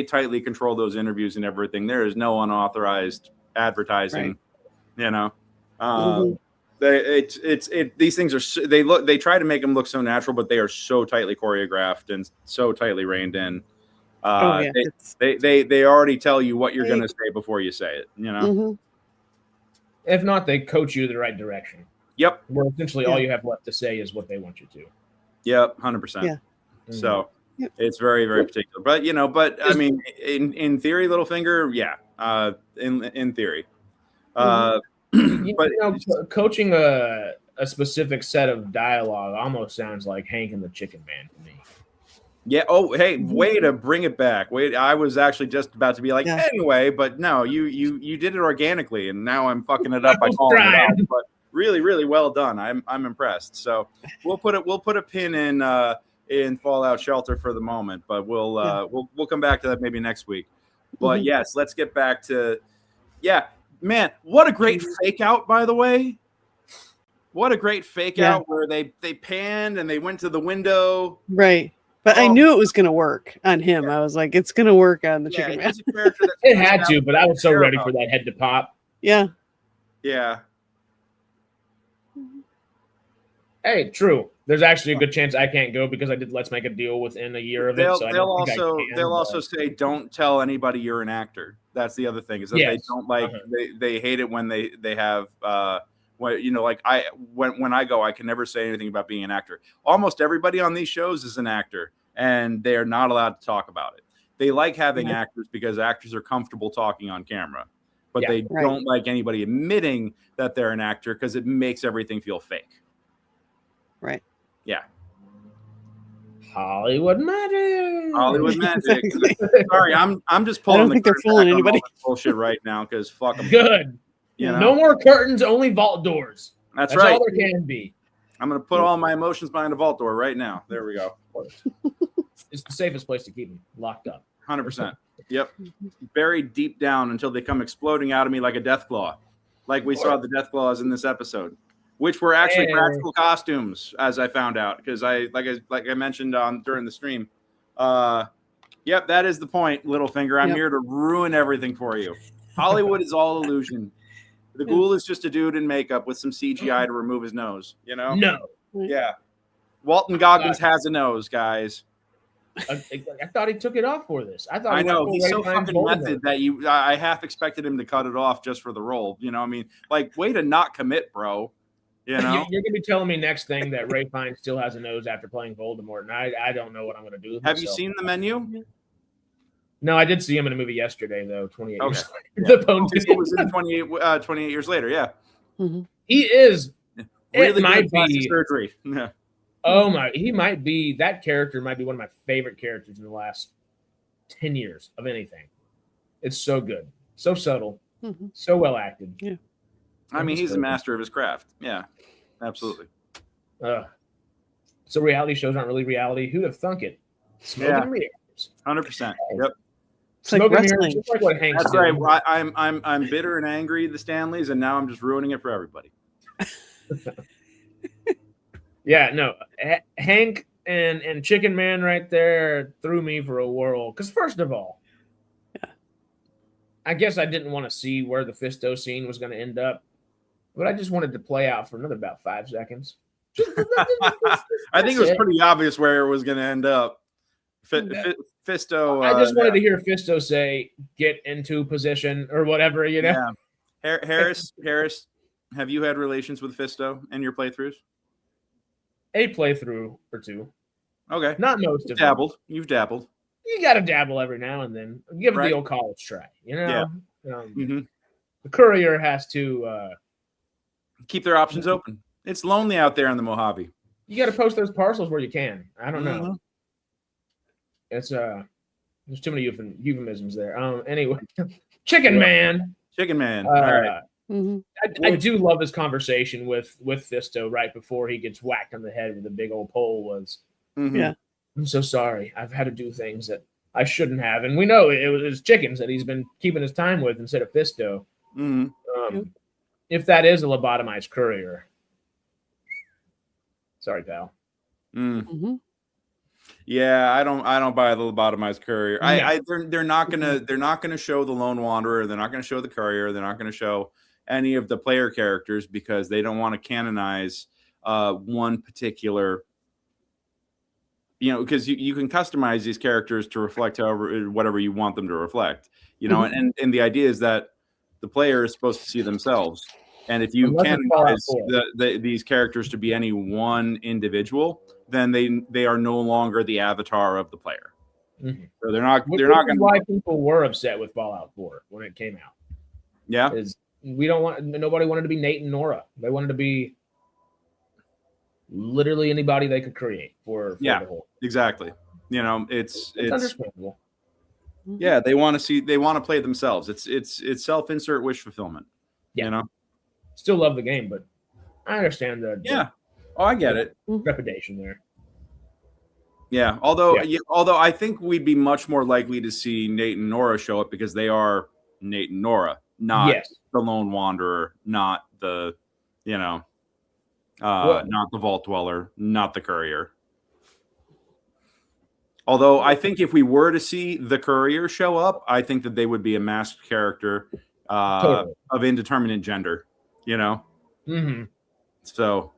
tightly control those interviews and everything. There is no unauthorized advertising, these things are they try to make them look so natural, but they are so tightly choreographed and so tightly reined in. They already tell you what you're going to say before you say it, If not, they coach you the right direction. Yep. Where essentially all you have left to say is what they want you to. Yep, 100%. Yeah. So it's very, very particular. But I mean, in theory, Littlefinger, in theory. Coaching a specific set of dialogue almost sounds like Hank and the Chicken Man to me. Yeah. Oh, hey, way to bring it back. Wait, I was actually just about to be like, anyway, but no, you did it organically, and now I'm fucking it up by calling it out. But really, really well done. I'm impressed. So we'll put a pin in Fallout Shelter for the moment, but we'll come back to that maybe next week. But yes, let's get back to man, what a great fake out, by the way. What a great fake out where they panned and they went to the window. Right. But I knew it was going to work on him. Yeah. I was like, it's going to work on the Chicken Man. It had to, but I was so ready for that head to pop. Yeah. Yeah. Hey, true. There's actually a good chance I can't go because I did Let's Make a Deal within a year of it. So they'll also say, don't tell anybody you're an actor. That's the other thing is that they don't like they hate it when they have when I go, I can never say anything about being an actor. Almost everybody on these shows is an actor, and they are not allowed to talk about it. They like having actors because actors are comfortable talking on camera, but they don't like anybody admitting that they're an actor because it makes everything feel fake. Right. Yeah. Hollywood magic. Exactly. Sorry, I'm just pulling. I don't think they're fooling anybody. Bullshit right now because fuck them. Good. No more curtains, only vault doors. That's right. All there can be. I'm gonna put all my emotions behind a vault door right now. There we go. It's the safest place to keep them locked up. 100%. Yep. Buried deep down until they come exploding out of me like a death claw, like we saw the death claws in this episode. Which were actually practical costumes, as I found out, because I mentioned during the stream. Yep, that is the point, Littlefinger. I'm here to ruin everything for you. Hollywood is all illusion. The ghoul is just a dude in makeup with some CGI to remove his nose. No. Yeah. Walton Goggins has a nose, guys. I thought he took it off for this. I know he's so fucking method that I half expected him to cut it off just for the role. Way to not commit, bro. You're gonna be telling me next thing that Ray Fiennes still has a nose after playing Voldemort, and I don't know what I'm gonna do with Have you seen the menu? No, I did see him in a movie yesterday, though. 28 years later. Yeah. The ponytail. It was in 28 years later. Yeah. Mm-hmm. He is. Really it might plastic be surgery. Yeah. Oh my! He might be that character. Might be one of my favorite characters in the last 10 years of anything. It's so good, so subtle, so well acted. Yeah. I mean, he's a master of his craft. Yeah, absolutely. So reality shows aren't really reality. Who'd have thunk it? Smoke and mirrors. 100%. Yep. It's like Smoke and mirrors, wrestling. just like what Hank's That's doing. right. Well, I'm bitter and angry at the Stanleys, and now I'm just ruining it for everybody. Yeah, no, Hank and Chicken Man right there threw me for a whirl. Because first of all, I guess I didn't want to see where the Fisto scene was going to end up, but I just wanted to play out for another about 5 seconds. I think it was pretty obvious where it was going to end up. Fisto. I just wanted to hear Fisto say, "Get into position" or whatever, you know. Yeah. Harris, have you had relations with Fisto in your playthroughs? A playthrough or two. Okay. Not most of them. You've dabbled. You got to dabble every now and then. Give it the old college try, you know. Yeah. The courier has to keep their options open. It's lonely out there in the Mojave. You got to post those parcels where you can. I don't know. It's there's too many euphemisms there. Anyway, Chicken Man. Chicken Man. All right. I do love his conversation with Fisto right before he gets whacked on the head with a big old pole. Was yeah. I'm so sorry. I've had to do things that I shouldn't have, and we know it was chickens that he's been keeping his time with instead of Fisto. If that is a lobotomized courier, sorry, pal. Yeah, I don't buy the lobotomized courier. They're not gonna show the lone wanderer. They're not gonna show the courier. They're not gonna show any of the player characters because they don't want to canonize one particular. You know, because you can customize these characters to reflect whatever you want them to reflect. You know, and the idea is that the player is supposed to see themselves, and if you canonize these characters to be any one individual, then they are no longer the avatar of the player. So they're not going to. Why people were upset with Fallout 4 when it came out? Yeah, nobody wanted to be Nate and Nora. They wanted to be literally anybody they could create for the whole. Exactly. You know, it's understandable. Yeah, they want to play themselves. It's self-insert wish fulfillment. Yeah. You know, still love the game, but I understand the I get it. Reputation there. Yeah, although I think we'd be much more likely to see Nate and Nora show up because they are Nate and Nora, not the lone wanderer, not the not the vault dweller, not the courier. Although I think if we were to see the courier show up, I think that they would be a masked character of indeterminate gender. You know, so.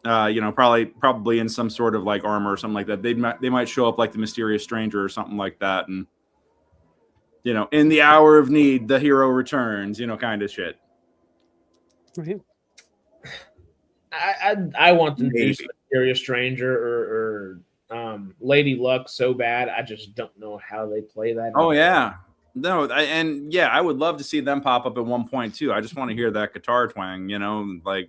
Probably in some sort of like armor or something like that. They might show up like the mysterious stranger or something like that, and in the hour of need, the hero returns. Kind of shit. Right. I want them to do some mysterious stranger or Lady Luck so bad. I just don't know how they play that. Oh yeah, no, I would love to see them pop up at one point too. I just want to hear that guitar twang. Like.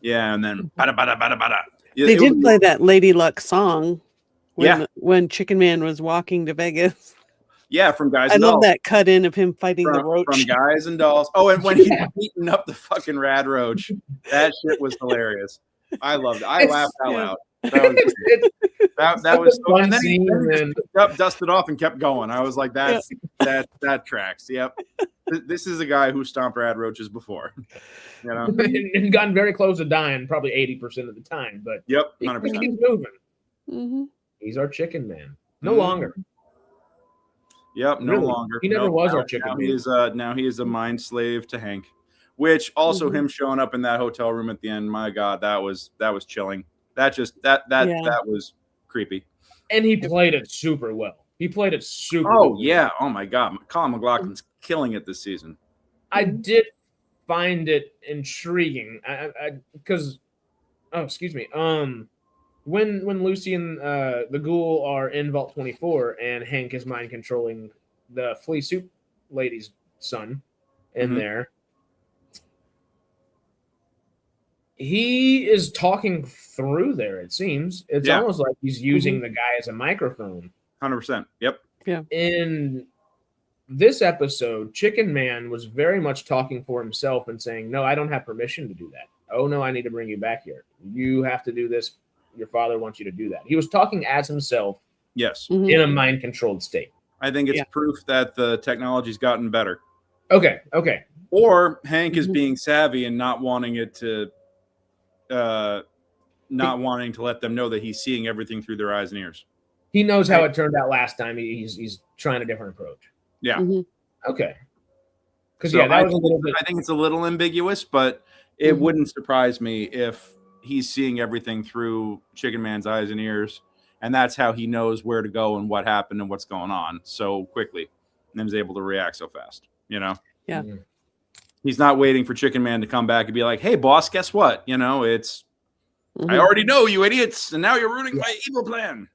Yeah, and then bada bada bada bada. They did play that Lady Luck song when Chicken Man was walking to Vegas. Yeah, from Guys and Dolls. I love Dolls. that cut in of him fighting the roach. From Guys and Dolls. Oh, and when he was beating up the fucking rad roach. That shit was hilarious. I loved it. I laughed out loud. That was so, and then he just dusted off and kept going. I was like, that tracks. Yep. This is a guy who stomped rad roaches before. And gotten very close to dying probably 80% of the time. But 100%. He keeps moving. He's our Chicken Man. No longer. Yep, no longer. He never was our Chicken Man. Now he is a mind slave to Hank. Which also him showing up in that hotel room at the end, my God, that was chilling. That was creepy. And he played it super well. Oh, yeah. Oh, my God. Colin McLaughlin's killing it this season. I did find it intriguing. Because, excuse me. when Lucy and the ghoul are in Vault 24 and Hank is mind controlling the flea soup lady's son in there, he is talking through there. It seems it's almost like he's using the guy as a microphone. 100%. Yep. Yeah. In this episode, Chicken Man was very much talking for himself and saying, "No, I don't have permission to do that. Oh no, I need to bring you back here. You have to do this. Your father wants you to do that." He was talking as himself. Yes. In a mind controlled state. I think it's proof that the technology's gotten better. Okay. Or Hank is being savvy and not wanting it to, not wanting to let them know that he's seeing everything through their eyes and ears. He knows how it turned out last time. He's trying a different approach. Yeah. Okay. Because So that was a little bit. I think it's a little ambiguous, but it wouldn't surprise me if he's seeing everything through Chicken Man's eyes and ears, and that's how he knows where to go and what happened and what's going on so quickly, and is able to react so fast. You know. Yeah. He's not waiting for Chicken Man to come back and be like, "Hey, boss, guess what? You know, it's I already know, you idiots, and now you're ruining my evil plan."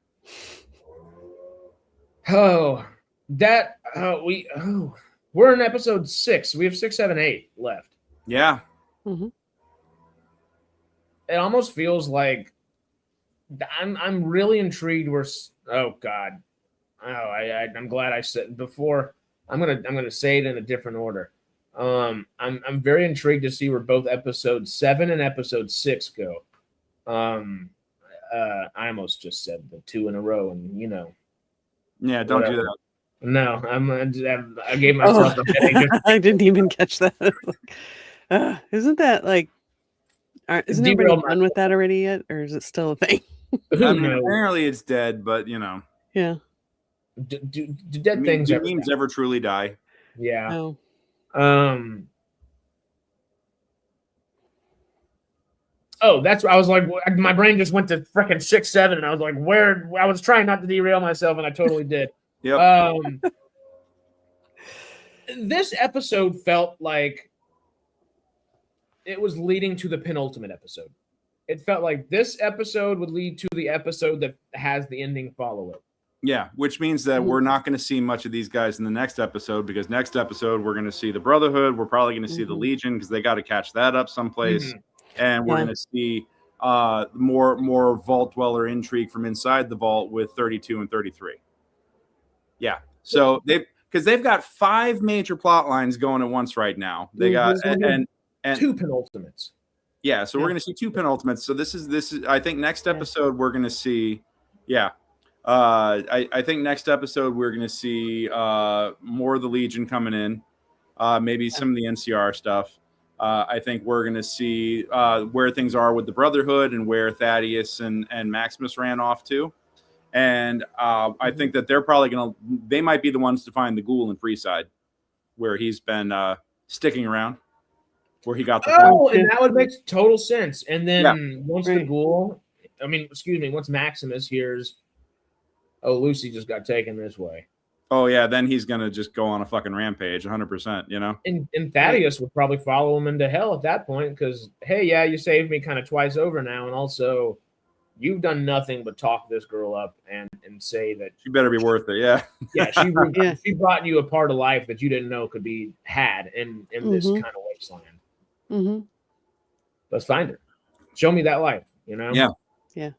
We're in episode 6. We have 6, 7, 8 left. Yeah. It almost feels like I'm really intrigued. I'm glad I said before. I'm gonna say it in a different order. I'm very intrigued to see where both episode 7 and episode 6 go. I almost just said the 2 in a row, and Yeah, don't do that. No, I gave myself a headache. I didn't even catch that. Isn't that like? Isn't everybody done with that already yet, or is it still a thing? Apparently, it's dead, but Yeah. Do dead things do memes ever truly die? Yeah. No. That's I was like, my brain just went to freaking 6, 7, and I was like, where? I was trying not to derail myself, and I totally did. Yep. This episode felt like it was leading to the penultimate episode. It felt like this episode would lead to the episode that has the ending follow it. Yeah, which means that we're not going to see much of these guys in the next episode, because next episode we're going to see the Brotherhood. We're probably going to see the Legion, because they got to catch that up someplace. And we're going to see more Vault Dweller intrigue from inside the vault with 32 and 33. Yeah. So they've got 5 major plot lines going at once right now. They got and 2 penultimates. Yeah, so we're going to see 2 penultimates. So this is I think next episode we're going to see I think next episode we're going to see more of the Legion coming in. Maybe some of the NCR stuff. I think we're going to see where things are with the Brotherhood and where Thaddeus and Maximus ran off to. And I think that they're probably they might be the ones to find the ghoul in Freeside, where he's been sticking around, where he got the and that would make total sense. And then once the ghoul, once Maximus hears, oh, Lucy just got taken this way. Oh, yeah, then he's going to just go on a fucking rampage, 100%, you know? And Thaddeus would probably follow him into hell at that point because, hey, yeah, you saved me kind of twice over now, and also you've done nothing but talk this girl up and say that she better be worth it, yeah. Yeah, she brought you a part of life that you didn't know could be had in this kind of wasteland. Let's find her. Show me that life, you know? Yeah. Yeah.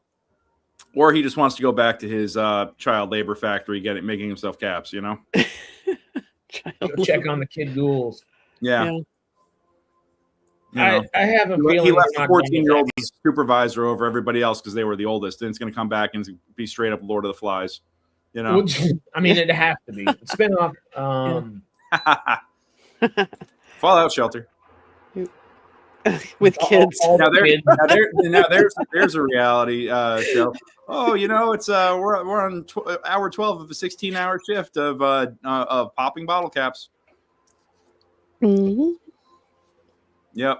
Or he just wants to go back to his child labor factory, making himself caps, you know? Go check on the kid ghouls. Yeah. I have a feeling he left the 14-year-old supervisor over everybody else because they were the oldest. Then it's going to come back and be straight up Lord of the Flies, you know? It has to be. Spin-off. Fallout Shelter. With kids. There's a reality show. Oh, it's we're on hour 12 of a 16-hour shift of popping bottle caps. Yep.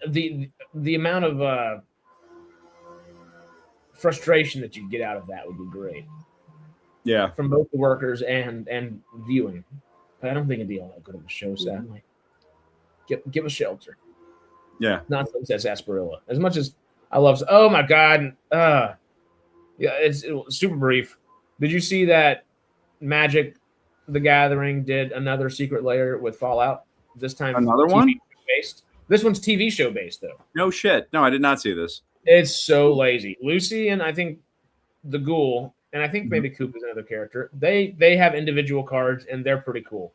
The amount of frustration that you get out of that would be great. Yeah. From both the workers and viewing. But I don't think it'd be all that good of a show, sadly. Give a shelter. Yeah. Nonsense as Asperilla. As much as I love. Oh my god. Yeah, it's super brief. Did you see that Magic the Gathering did another secret layer with Fallout? This time Another TV one? based. This one's TV show based though. No shit. No, I did not see this. It's so lazy. Lucy and I think the Ghoul, and I think Mhm. maybe Coop is another character. They have individual cards and they're pretty cool.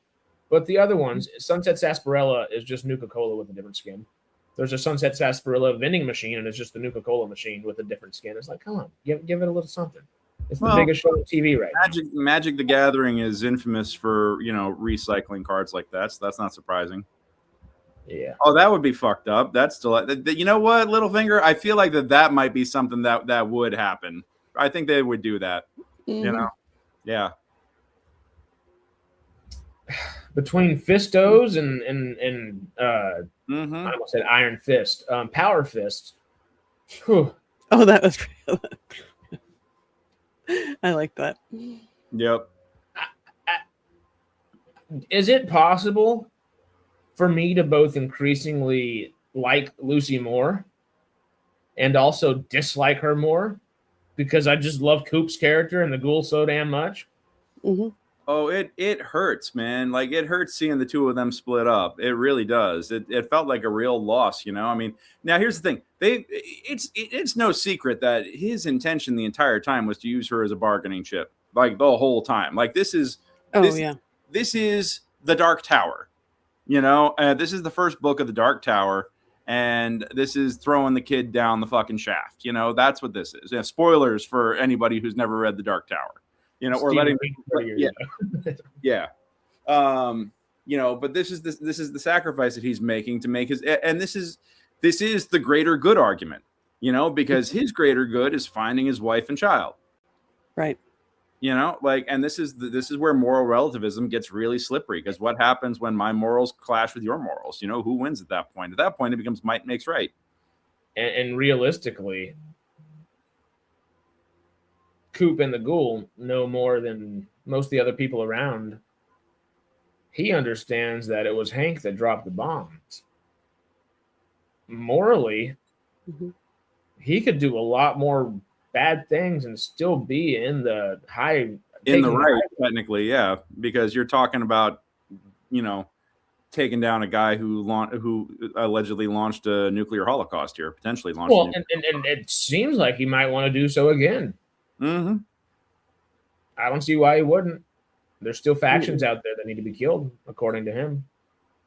But the other ones, Sunset Sarsaparilla is just Nuka-Cola with a different skin. There's a Sunset Sarsaparilla vending machine, and it's just the Nuka-Cola machine with a different skin. It's like, come on, give it a little something. It's the biggest show on TV right now. Magic the Gathering is infamous for, recycling cards like that, so that's not surprising. Yeah. Oh, that would be fucked up. That's still, you know what, Littlefinger? I feel like that might be something that would happen. I think they would do that. Mm-hmm. Yeah. Between Fistos and Mm-hmm. I almost said Iron Fist, Power Fist. Whew. Oh, that was. I like that. Yep. Is it possible for me to both increasingly like Lucy more and also dislike her more because I just love Coop's character and the Ghoul so damn much? Mm-hmm. Oh, it hurts, man. Like, it hurts seeing the two of them split up. It really does. It felt like a real loss, I mean, now here's the thing. It's no secret that his intention the entire time was to use her as a bargaining chip, like the whole time. Like, this is the Dark Tower, this is the first book of the Dark Tower, and this is throwing the kid down the fucking shaft. That's what this is. Spoilers for anybody who's never read the Dark Tower. Or letting but this is the sacrifice that he's making to make his, and this is the greater good argument, because his greater good is finding his wife and child, right? And this is where moral relativism gets really slippery, because what happens when my morals clash with your morals? Who wins at that point? At that point, it becomes might makes right. And realistically, Coop and the Ghoul know more than most of the other people around. He understands that it was Hank that dropped the bombs. Morally, he could do a lot more bad things and still be in the high. In the right, technically, yeah, because you're talking about, taking down a guy who allegedly launched a nuclear holocaust here, potentially launched. Well, and it seems like he might want to do so again. Mm-hmm. I don't see why he wouldn't. There's still factions out there that need to be killed, according to him.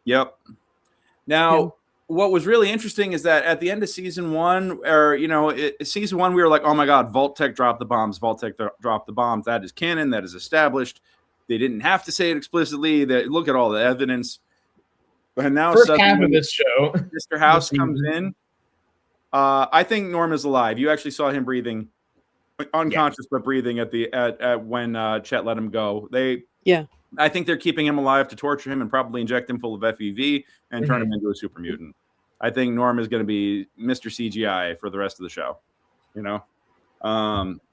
Yep. Now, what was really interesting is that at the end of season one, or season one, we were like, "Oh my God, Vault-Tec dropped the bombs! Vault-Tec dropped the bombs! That is canon. That is established. They didn't have to say it explicitly. That look at all the evidence." And now, first half of this show, Mr. House comes in. I think Norm is alive. You actually saw him breathing. Unconscious, but breathing at when Chet let him go. I think they're keeping him alive to torture him and probably inject him full of FEV and turn him into a super mutant. I think Norm is going to be Mr. CGI for the rest of the show.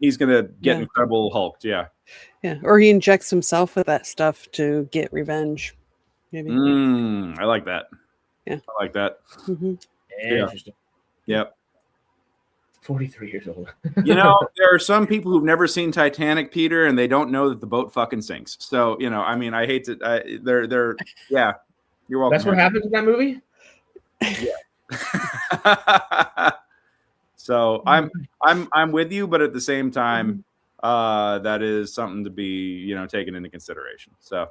He's going to get incredible hulked. Yeah, or he injects himself with that stuff to get revenge. Maybe. I like that. Yeah, I like that. Mm-hmm. Interesting. Yep. 43 years old. There are some people who've never seen Titanic, Peter, and they don't know that the boat fucking sinks. So, I mean, I hate to. They're yeah. You're welcome. That's what happens in that movie. Yeah. So I'm with you, but at the same time, that is something to be taken into consideration. So.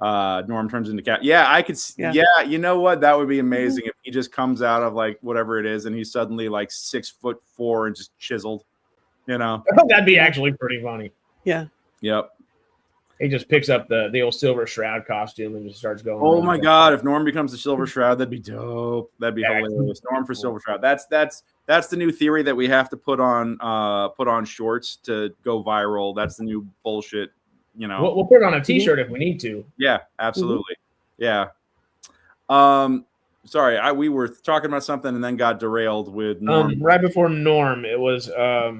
Norm turns into cat. Yeah, I could. Yeah, you know what? That would be amazing if he just comes out of like whatever it is, and he's suddenly like 6'4" and just chiseled. That'd be actually pretty funny. Yeah. Yep. He just picks up the old Silver Shroud costume and just starts going. Oh my God! If Norm becomes the Silver Shroud, that'd be dope. That'd be hilarious. Norm for Silver Shroud. That's the new theory that we have to put on shorts to go viral. That's the new bullshit. We'll put it on a T-shirt if we need to. Yeah, absolutely. Yeah. Sorry, we were talking about something and then got derailed with Norm. Right before Norm, it was oh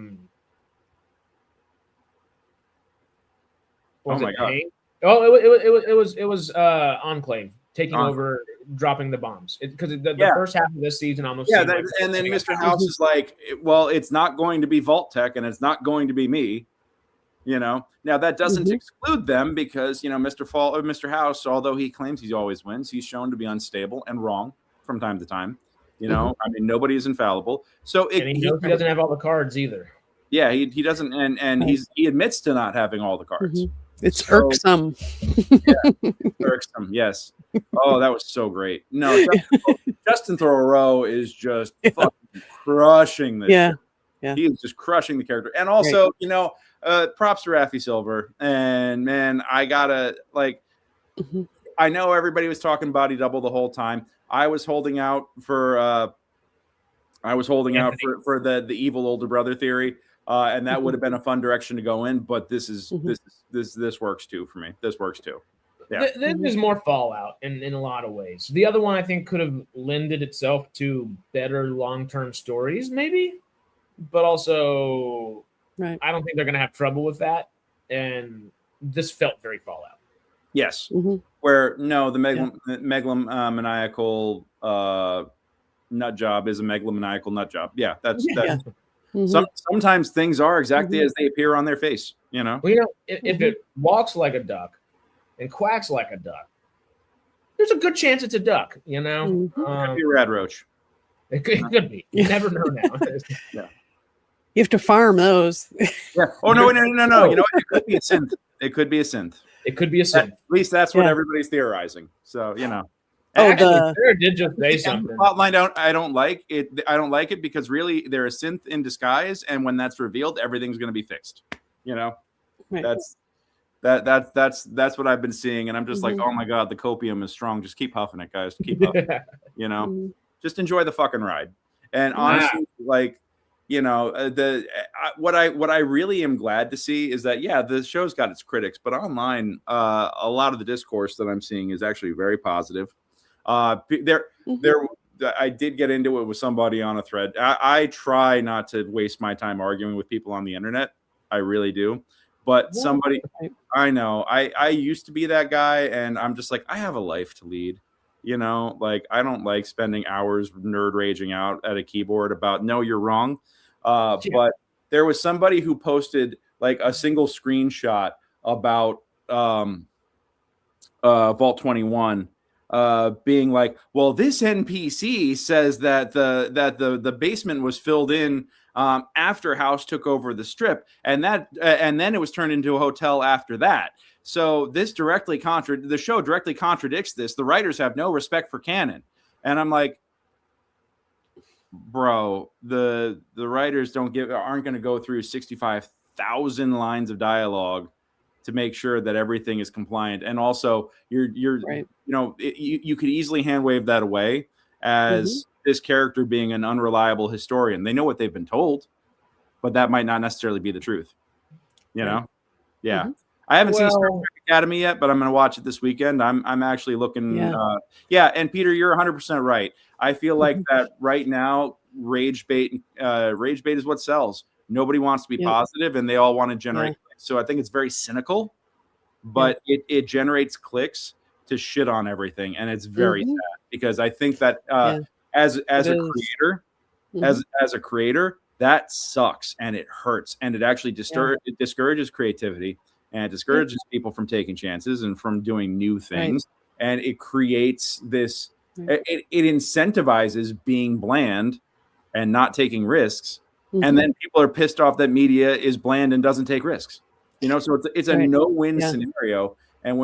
my God! Hank? Oh, it was Enclave. taking over, dropping the bombs. Because the first half of this season almost and then Mr. House is like, well, it's not going to be Vault Tech and it's not going to be me. Now that doesn't exclude them because Mr. House, although he claims he always wins, he's shown to be unstable and wrong from time to time. I mean, nobody is infallible. So he doesn't have all the cards either. Yeah, he doesn't, and he admits to not having all the cards. It's irksome. Irksome. Yes. Oh, that was so great. No, Justin Thoreau is just fucking crushing this. Yeah. He is just crushing the character, and also, props to Rafi Silver. And man, I gotta I know everybody was talking body double the whole time. I was holding out for the evil older brother theory. And that would have been a fun direction to go in, but this works too for me. This works too. Yeah. This is more Fallout in a lot of ways. The other one I think could have lended itself to better long-term stories, maybe, but also I don't think they're going to have trouble with that. And this felt very Fallout. Yes, where the megalomaniacal nut job is a megalomaniacal nut job. Yeah, that's. Sometimes things are exactly as they appear on their face, Well, if it walks like a duck and quacks like a duck, there's a good chance it's a duck, It could be a rad roach. It could be. You never know now. Yeah. You have to farm those. Yeah. Oh, no. You know what? It could be a synth. It could be a synth. At least that's what everybody's theorizing. So, Actually, Sarah did just say something. Plotline I don't like it. I don't like it because really they're a synth in disguise, and when that's revealed, everything's going to be fixed. That's what I've been seeing, and I'm just like, oh my god, the copium is strong. Just keep huffing it, guys. Keep huffing. Just enjoy the fucking ride. And honestly, what I really am glad to see is that the show's got its critics, but online, a lot of the discourse that I'm seeing is actually very positive. I did get into it with somebody on a thread. I try not to waste my time arguing with people on the internet. I really do. But I know I used to be that guy, and I'm just like, I have a life to lead. I don't like spending hours nerd raging out at a keyboard about, no, you're wrong. But there was somebody who posted a single screenshot about Vault 21 being like, well, this NPC says that the basement was filled in after House took over the strip, and then it was turned into a hotel after that. So this the show directly contradicts this. The writers have no respect for canon, and I'm like, bro, the writers aren't going to go through 65,000 lines of dialogue to make sure that everything is compliant. And also you could easily hand wave that away as this character being an unreliable historian. They know what they've been told, but that might not necessarily be the truth. Yeah. I haven't seen Star Trek Academy yet, but I'm going to watch it this weekend. I'm actually looking. And Peter, you're 100% right. I feel like that right now, rage bait is what sells. Nobody wants to be positive, and they all want to generate clicks. So I think it's very cynical, but it generates clicks to shit on everything, and it's very sad because I think that as a creator, that sucks and it hurts, and it actually it discourages creativity, and it discourages people from taking chances and from doing new things, and it creates this. It incentivizes being bland and not taking risks. And then people are pissed off that media is bland and doesn't take risks, so it's a no-win scenario. And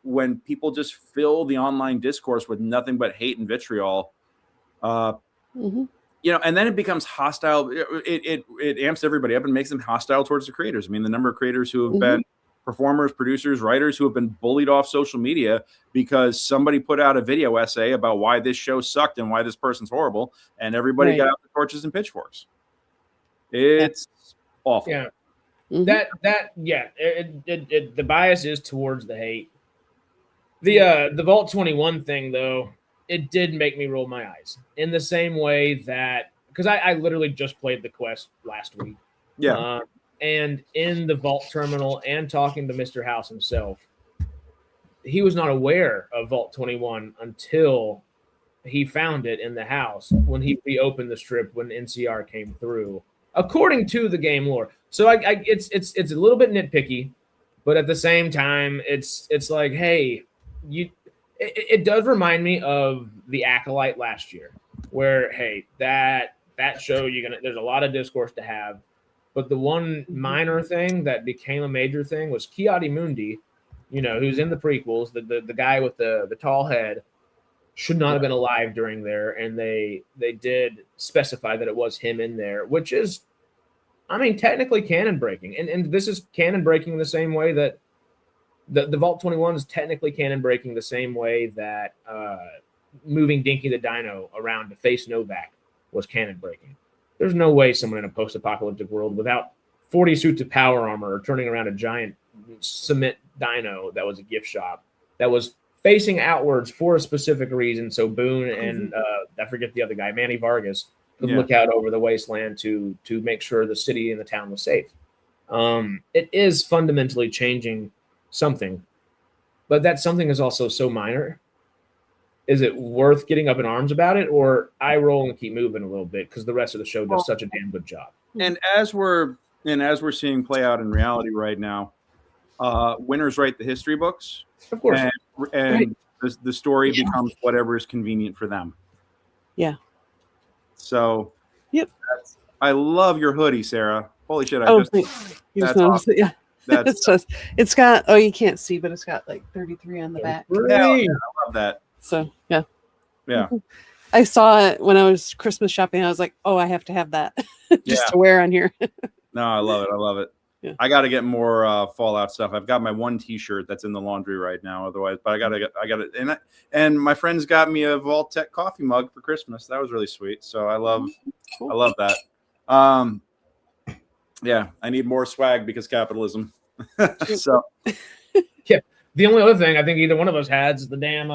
when people just fill the online discourse with nothing but hate and vitriol, and then it becomes hostile. It amps everybody up and makes them hostile towards the creators. I mean, the number of creators who have been performers, producers, writers who have been bullied off social media because somebody put out a video essay about why this show sucked and why this person's horrible, and everybody got out the torches and pitchforks. It's awful. Yeah. The bias is towards the hate. The Vault 21 thing, though, it did make me roll my eyes in the same way that, because I literally just played the quest last week. And in the Vault Terminal and talking to Mr. House himself, he was not aware of Vault 21 until he found it in the house when he reopened the strip when NCR came through, according to the game lore. So it's a little bit nitpicky, but at the same time, it's like, hey, it does remind me of the Acolyte last year, where hey, that show there's a lot of discourse to have, but the one minor thing that became a major thing was Ki-Adi-Mundi, who's in the prequels, the guy with the tall head, should not have been alive during there, and they did specify that it was him in there, which is, I mean, technically canon breaking, and this is canon breaking the same way that the Vault 21 is technically canon breaking the same way that moving Dinky the Dino around to face Novak was canon breaking. There's no way someone in a post-apocalyptic world without 40 suits of power armor or turning around a giant cement dino that was a gift shop that was facing outwards for a specific reason, so Boone and I forget the other guy, Manny Vargas, could look out over the wasteland to make sure the city and the town was safe. It is fundamentally changing something, but that something is also so minor. Is it worth getting up in arms about it, or I roll and keep moving a little bit because the rest of the show does such a damn good job? And as we're seeing play out in reality right now, winners write the history books. Of course. And the story becomes whatever is convenient for them. Yeah. So, yep. I love your hoodie, Sarah. Holy shit! You just noticed it. Yeah. It's got. Oh, you can't see, but it's got like 33 on the back. Yeah, I love that. So yeah. Yeah. I saw it when I was Christmas shopping. I was like, oh, I have to have that just to wear on here. No, I love it. I love it. Yeah. I got to get more Fallout stuff. I've got my one T-shirt that's in the laundry right now. Otherwise, but I got it. And my friends got me a Vault-Tec coffee mug for Christmas. That was really sweet. So I love that. Yeah, I need more swag because capitalism. So yeah, the only other thing I think either one of us had is the damn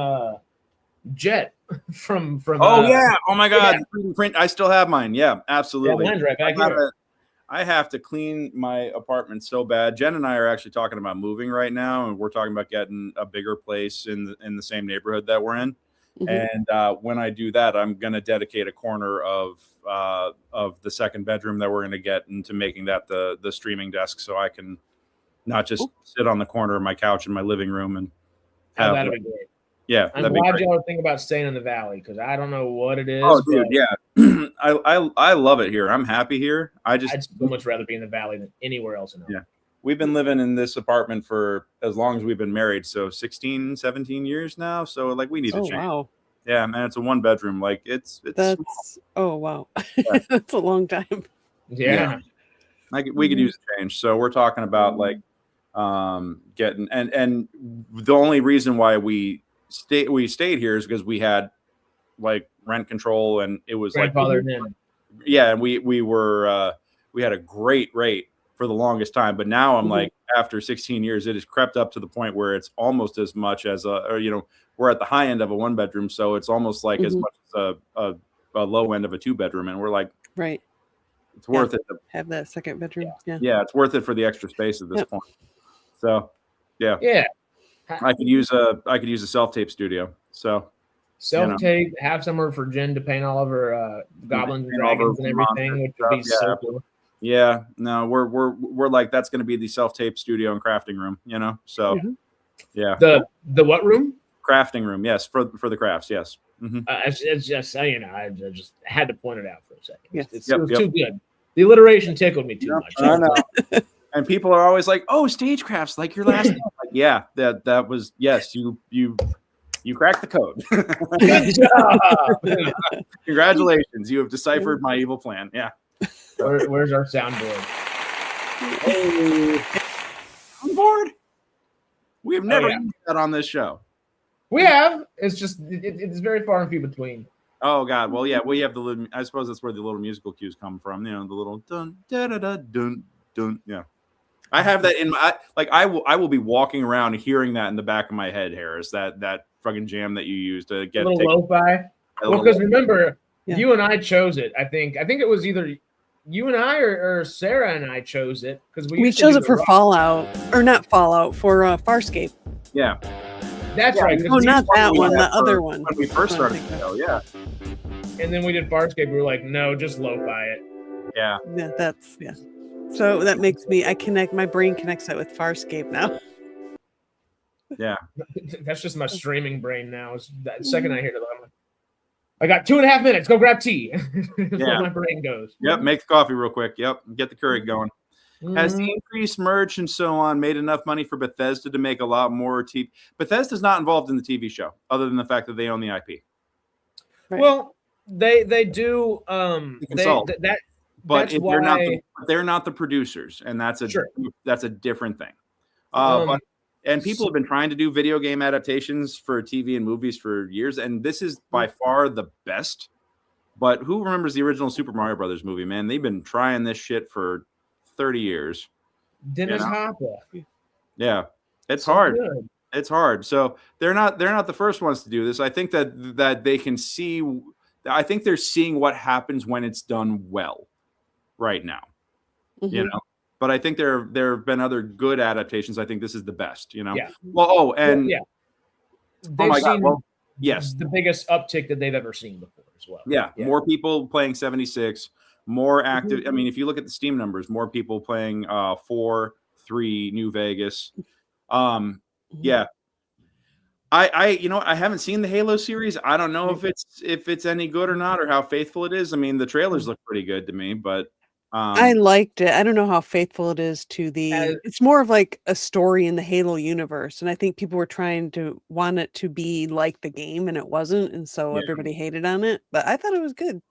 jet from. Oh my God, print. I still have mine. Yeah, absolutely. Yeah, mine's right back here. I have to clean my apartment so bad. Jen and I are actually talking about moving right now, and we're talking about getting a bigger place in the same neighborhood that we're in. Mm-hmm. And when I do that, I'm going to dedicate a corner of the second bedroom that we're going to get into making that the streaming desk, so I can not just sit on the corner of my couch in my living room and have. That'd be great. Yeah, I'm glad y'all think about staying in the valley because I don't know what it is. Oh, dude, yeah. I love it here. I'm happy here. I'd so much rather be in the valley than anywhere else in LA. Yeah. We've been living in this apartment for as long as we've been married. So 16, 17 years now. So like we need to change. Wow. Yeah, man. It's a 1-bedroom. Like it's that's small. Oh wow. Yeah. That's a long time. Yeah. We could use a change. So we're talking about like getting and the only reason why we stayed here is because we had like rent control and it was and we had a great rate for the longest time, but now I'm like after 16 years it has crept up to the point where it's almost as much as we're at the high end of a 1-bedroom, so it's almost like as much as a low end of a 2-bedroom, and we're like right, it's worth it to have that second bedroom. Yeah, it's worth it for the extra space at this point. So yeah I could use a self-tape studio. So self-tape, have somewhere for Jen to paint all of her goblins and dragons and everything, which would be so cool. Yeah, no, we're like that's going to be the self-tape studio and crafting room, So yeah, the what room? Crafting room, yes, for the crafts, yes. Mm-hmm. It's just I just had to point it out for a second. Yes. It's too good. The alliteration tickled me too much. I know. And people are always like, "Oh, stagecrafts, like your last name." Like, yeah, that was yes. You cracked the code. Good job. Congratulations, you have deciphered my evil plan. Yeah. Where's our soundboard? Hey, soundboard. We have never used that on this show. We have. It's just it's very far and few between. Oh God. Well, yeah. We have the little. I suppose that's where the little musical cues come from. The little dun da da da dun dun. Yeah. I have that in my I will be walking around hearing that in the back of my head, Harris. That fucking jam that you used to get a little lo-fi. Well, because remember, you and I chose it. I think it was either you and I or Sarah and I chose it because we chose it for Fallout or not Fallout for Farscape. Yeah. That's right. Oh, not that one. The other one. When we first started the show, yeah. And then we did Farscape. We were like, no, just lo-fi it. Yeah. Yeah. So that makes me. My brain connects that with Farscape now. Yeah. That's just my streaming brain now. Is that second I hear it, I'm like, I got 2.5 minutes. Go grab tea. That's where my brain goes. Yep. Make the coffee real quick. Yep. Get the Keurig going. Has the increased merch and so on made enough money for Bethesda to make a lot more TV? Bethesda's not involved in the TV show, other than the fact that they own the IP. Right. Well, they do. They consult. But that's why they're not the producers, and that's a different thing. And people have been trying to do video game adaptations for TV and movies for years, and this is by far the best. But who remembers the original Super Mario Brothers movie, man? They've been trying this shit for 30 years. Dennis Hopper. Yeah. It's hard. Good. It's hard. So they're not the first ones to do this. I think that they can see. I think they're seeing what happens when it's done well right now. You know? But I think there have been other good adaptations. I think this is the best, you know? Yeah. Well, yeah. Oh my God. Well, yes. The biggest uptick that they've ever seen before as well. Yeah. More people playing 76, more active. I mean, if you look at the Steam numbers, more people playing 4, 3, New Vegas. Yeah. I haven't seen the Halo series. I don't know if it's any good or not, or how faithful it is. I mean, the trailers look pretty good to me, but I liked it. I don't know how faithful it is to it's more of like a story in the Halo universe. And I think people were trying to want it to be like the game, and it wasn't. And so everybody hated on it, but I thought it was good.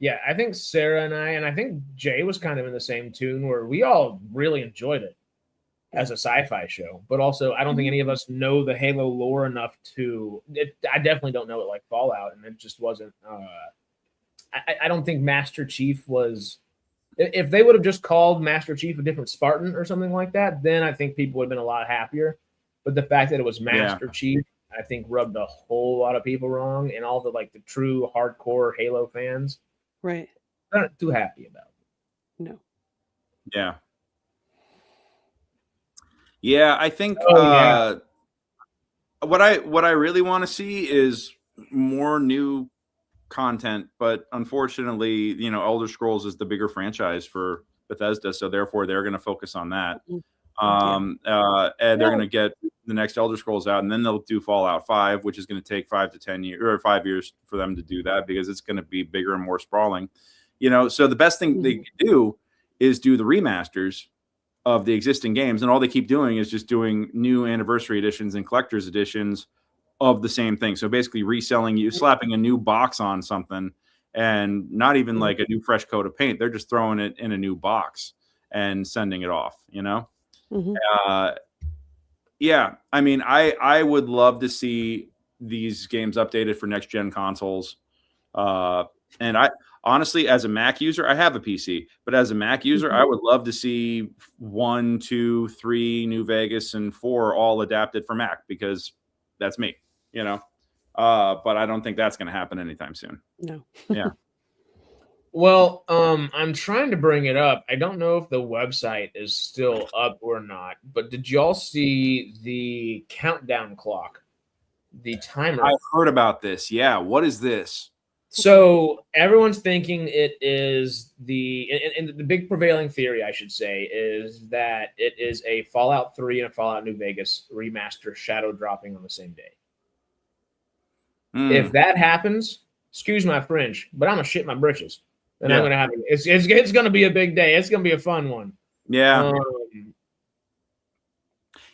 Yeah. I think Sarah and I think Jay was kind of in the same tune where we all really enjoyed it as a sci-fi show, but also I don't think any of us know the Halo lore enough I definitely don't know it like Fallout. And it just wasn't, I don't think Master Chief was, if they would have just called Master Chief a different Spartan or something like that, then I think people would have been a lot happier. But the fact that it was Master Chief, I think rubbed a whole lot of people wrong, and all the true hardcore Halo fans, right, not too happy about it. No. Yeah. Yeah, I think what I really want to see is more new content, but unfortunately, Elder Scrolls is the bigger franchise for Bethesda, so therefore they're going to focus on that. And they're going to get the next Elder Scrolls out, and then they'll do Fallout 5, which is going to take 5 to 10 years or 5 years for them to do that, because it's going to be bigger and more sprawling. So the best thing they can do is do the remasters of the existing games, and all they keep doing is just doing new anniversary editions and collector's editions of the same thing. So basically reselling slapping a new box on something, and not even like a new fresh coat of paint. They're just throwing it in a new box and sending it off, Yeah. I mean, I would love to see these games updated for next gen consoles. And I honestly, as a Mac user, I have a PC, but as a Mac user, I would love to see 1, 2, 3, New Vegas, and 4 all adapted for Mac, because that's me, but I don't think that's going to happen anytime soon. No. Yeah. Well, I'm trying to bring it up. I don't know if the website is still up or not, but did y'all see the countdown clock? The timer? I've heard about this. Yeah. What is this? So everyone's thinking it is and the big prevailing theory, I should say, is that it is a Fallout 3 and a Fallout New Vegas remaster shadow dropping on the same day. If that happens, excuse my French, but I'm gonna shit my britches, and I'm gonna have it. It's gonna be a big day. It's gonna be a fun one. Yeah.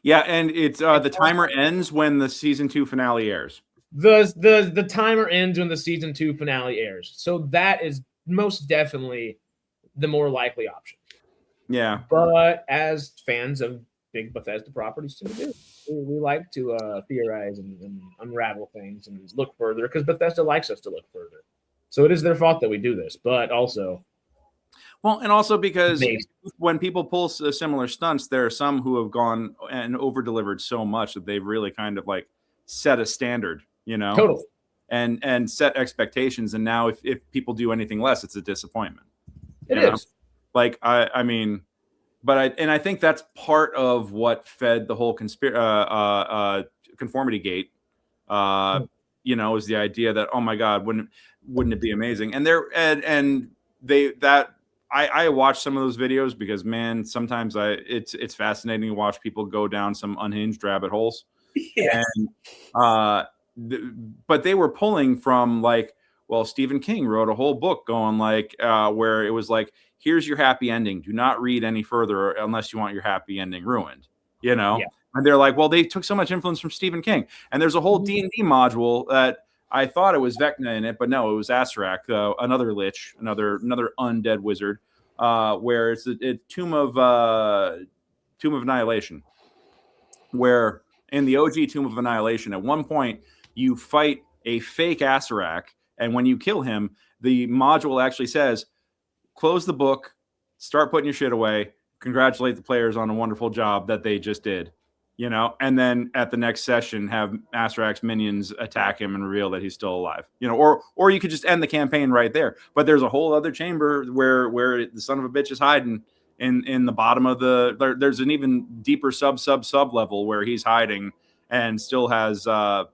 And it's the timer ends when the season 2 finale airs. The timer ends when the season 2 finale airs. So that is most definitely the more likely option. Yeah. But as fans of big Bethesda properties do, we like to theorize and unravel things and look further, because Bethesda likes us to look further. So it is their fault that we do this, but also... Well, and also because when people pull similar stunts, there are some who have gone and over-delivered so much that they've really kind of like set a standard, Totally. And set expectations. And now if people do anything less, it's a disappointment. It is. Like, I mean... But I think that's part of what fed the whole conformity gate You know, is the idea that, oh my God, wouldn't it be amazing? And I watch some of those videos because, man, sometimes it's fascinating to watch people go down some unhinged rabbit holes. Yeah. And but they were pulling from, like, well, Stephen King wrote a whole book going, like, where it was like, here's your happy ending. Do not read any further unless you want your happy ending ruined, you know? Yeah. And they're like, well, they took so much influence from Stephen King. And there's a whole D&D module that I thought it was Vecna in it, but no, it was Acererak, another lich, another undead wizard, where it's a Tomb of Annihilation, where in the OG Tomb of Annihilation, at one point you fight a fake Acererak, and when you kill him, the module actually says, close the book, start putting your shit away, congratulate the players on a wonderful job that they just did, you know, and then at the next session have Acerak's minions attack him and reveal that he's still alive, you know, or you could just end the campaign right there. But there's a whole other chamber where the son of a bitch is hiding in the bottom of there's an even deeper sub level where he's hiding and still has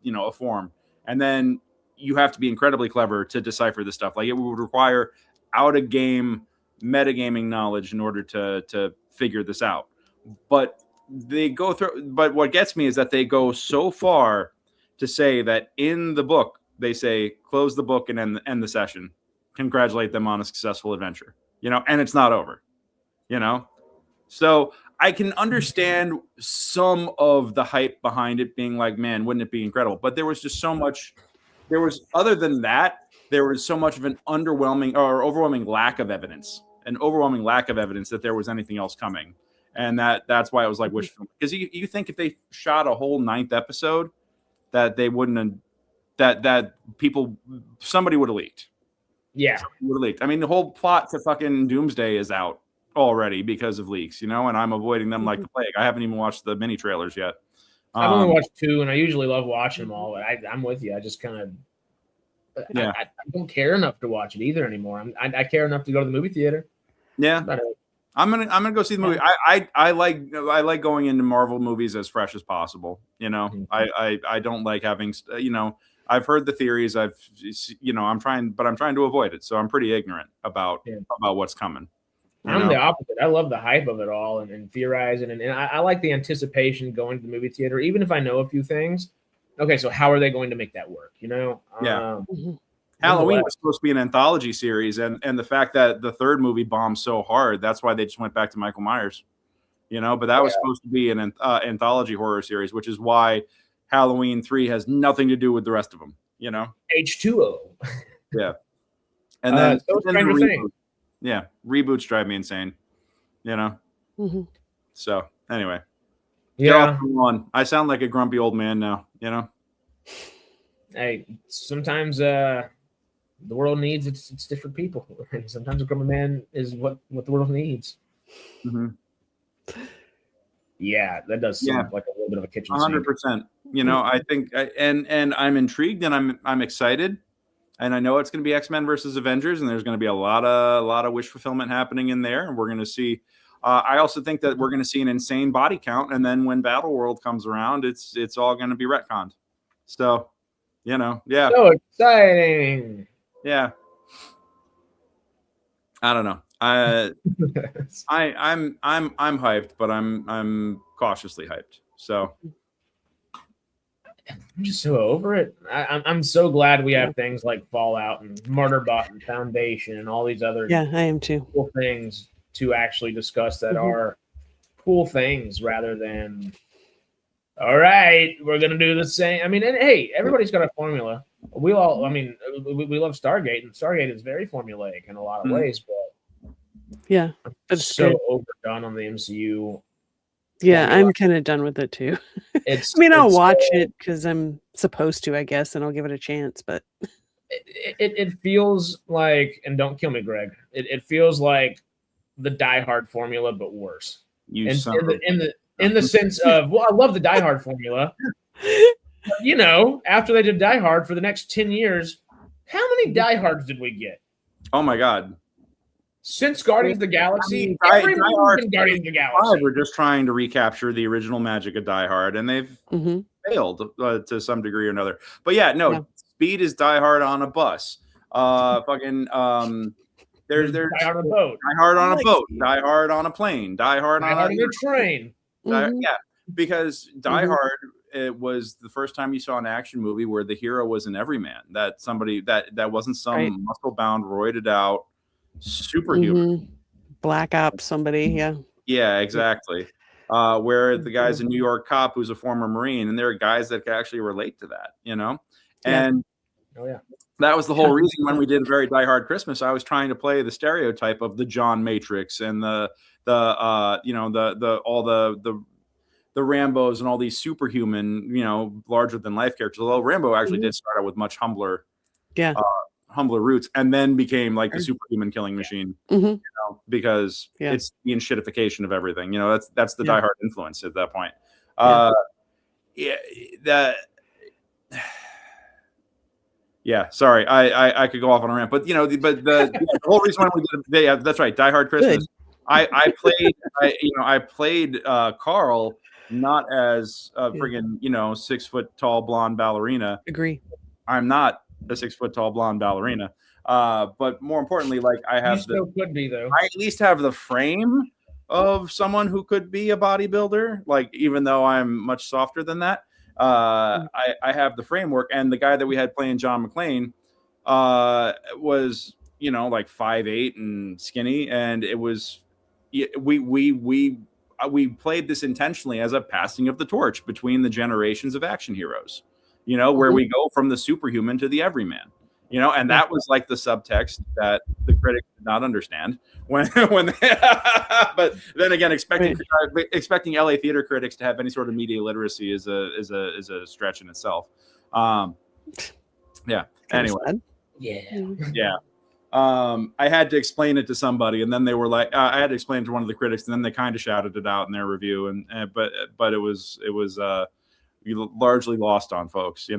you know, a form. And then you have to be incredibly clever to decipher this stuff. Like, it would require out of game metagaming knowledge in order to figure this out. But they go through, but what gets me is that they go so far to say that in the book, they say, close the book and end the session, congratulate them on a successful adventure, you know, and it's not over, you know? So I can understand some of the hype behind it being like, man, wouldn't it be incredible? But there was just so much, other than that, there was so much of an overwhelming lack of evidence that there was anything else coming. And that's why it was like wish film. Because you think if they shot a whole 9th episode, that they wouldn't have, that somebody would have leaked. Yeah. Would have leaked. I mean, the whole plot to fucking Doomsday is out already because of leaks, you know, and I'm avoiding them like the plague. I haven't even watched the mini trailers yet. I've only watched 2, and I usually love watching them all. But I'm with you. I just kind of, I don't care enough to watch it either anymore. I care enough to go to the movie theater. Yeah. I'm gonna go see the movie. I like going into Marvel movies as fresh as possible. You know, I don't like having, you know, I've heard the theories. I'm trying to avoid it. So I'm pretty ignorant about what's coming. I'm the opposite. I love the hype of it all and theorizing, and I like the anticipation going to the movie theater, even if I know a few things. Okay, so how are they going to make that work? You know? Yeah. Halloween was supposed to be an anthology series, and the fact that the 3rd movie bombed so hard, that's why they just went back to Michael Myers. You know, but that was supposed to be an anthology horror series, which is why Halloween 3 has nothing to do with the rest of them. You know, H2O. Yeah, and then Stranger Things. Yeah, reboots drive me insane. You know, so anyway, yeah. I sound like a grumpy old man now. You know, hey, sometimes the world needs it's different people, and sometimes a grumpy man is what the world needs. Yeah, that does seem like a little bit of a kitchen sink. 100%. You know, I think, and I'm intrigued, and I'm excited, and I know it's going to be X-Men versus Avengers, and there's going to be a lot of wish fulfillment happening in there, and we're going to see. I also think that we're going to see an insane body count, and then when Battle World comes around, it's all going to be retconned. So, you know, yeah. So exciting. Yeah. I don't know. I'm hyped, but I'm cautiously hyped. So I'm just so over it. I'm so glad we have things like Fallout and Murderbot and Foundation and all these other I am too cool things to actually discuss that are cool things rather than all right, we're gonna do the same. I mean, and hey, everybody's got a formula. We all, I mean, we love Stargate, and Stargate is very formulaic in a lot of ways, but it's so overdone on the MCU. Yeah, I'm kind of done with it too. I'll watch it because I'm supposed to, I guess, and I'll give it a chance. But it feels like, and don't kill me, Greg. It feels like the Die Hard formula, but worse. In the sense of, well, I love the Die Hard formula. But, you know, after they did Die Hard for the next 10 years, how many Die Hards did we get? Oh my God. Since Guardians of the Galaxy, every movie in Guardians of the Galaxy. We're just trying to recapture the original magic of Die Hard, and they've failed to some degree or another. But yeah, no, Speed is Die Hard on a bus. There's Die Hard on a boat. Die Hard on a boat. Die Hard on a plane. Die Hard on a train. Yeah, because Die Hard, it was the first time you saw an action movie where the hero was an everyman. That somebody that wasn't some muscle bound, roided out superhuman. Black Ops, somebody. Yeah, exactly. Where the guy's a New York cop who's a former Marine, and there are guys that can actually relate to that, And that was the whole reason when we did Very Die Hard Christmas. I was trying to play the stereotype of the John Matrix and the Rambos and all these superhuman, larger than life characters. Although Rambo actually did start out with much humbler roots, and then became like the superhuman killing machine. Because it's the enshittification of everything. That's the Die Hard influence at that point. Sorry, I could go off on a rant, but the whole reason why we did that's right, Die Hard Christmas. I played Carl not as a friggin' 6 foot tall blonde ballerina. Agree. I'm not a 6 foot tall blonde ballerina. But more importantly, like I have could be though. I at least have the frame of someone who could be a bodybuilder. Like even though I'm much softer than that, I have the framework. And the guy that we had playing John McClane was like 5'8" and skinny, and it was we played this intentionally as a passing of the torch between the generations of action heroes. Where we go from the superhuman to the everyman. And that was like the subtext that the critics did not understand when but then again, expecting LA theater critics to have any sort of media literacy is a stretch in itself. Anyway. I had to explain it to somebody, and then they were like, I had to explain it to one of the critics, and then they kind of shouted it out in their review, but it was largely lost on folks,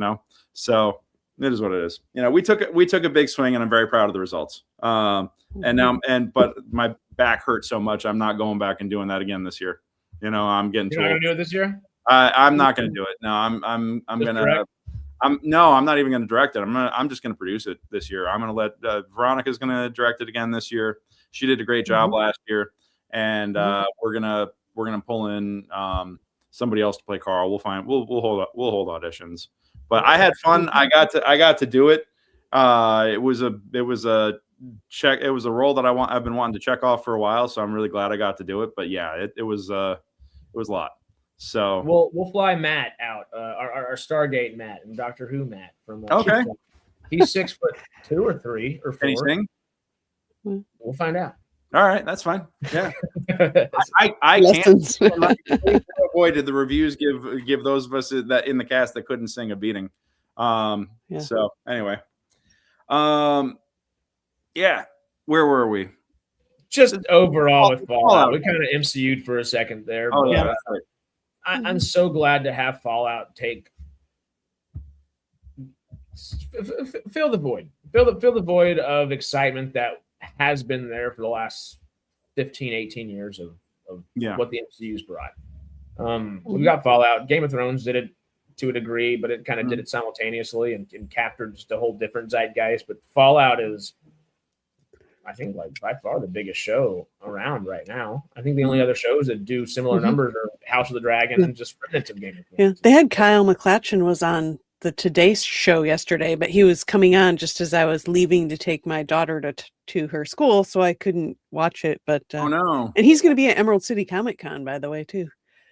so it is what it is. We took a big swing, and I'm very proud of the results. But my back hurt so much, I'm not going back and doing that again this year. I'm getting too old. You're not gonna do it this year? I'm not going to do it. No, I'm not even going to direct it. I'm just going to produce it this year. I'm going to let Veronica's going to direct it again this year. She did a great job last year, and we're gonna pull in somebody else to play Carl. We'll hold auditions. But I had fun. I got to do it. It was a role that I've been wanting to check off for a while, so I'm really glad I got to do it. But yeah, it was a lot. So we'll fly Matt out, our Stargate Matt and Doctor Who Matt from. Okay. He's 6'2" or 3 or 4. Can he sing? We'll find out. All right, that's fine. Yeah, I can't avoid the reviews give those of us that in the cast that couldn't sing a beating. So anyway, where were we? Just overall with Fallout, we kind of MCU'd for a second there. Oh yeah, that's right. I'm so glad to have Fallout fill the void. Fill the void of excitement that has been there for the last 15, 18 years of what the MCU's brought. We've got Fallout. Game of Thrones did it to a degree, but it kind of did it simultaneously and captured just a whole different zeitgeist. But Fallout is, I think, like by far the biggest show around right now. I think the only other shows that do similar numbers are House of the Dragon and just remnants of Game of Thrones. Yeah, they had Kyle MacLachlan was on the Today Show yesterday, but he was coming on just as I was leaving to take my daughter to her school, so I couldn't watch it. But oh no! And he's going to be at Emerald City Comic Con, by the way, too.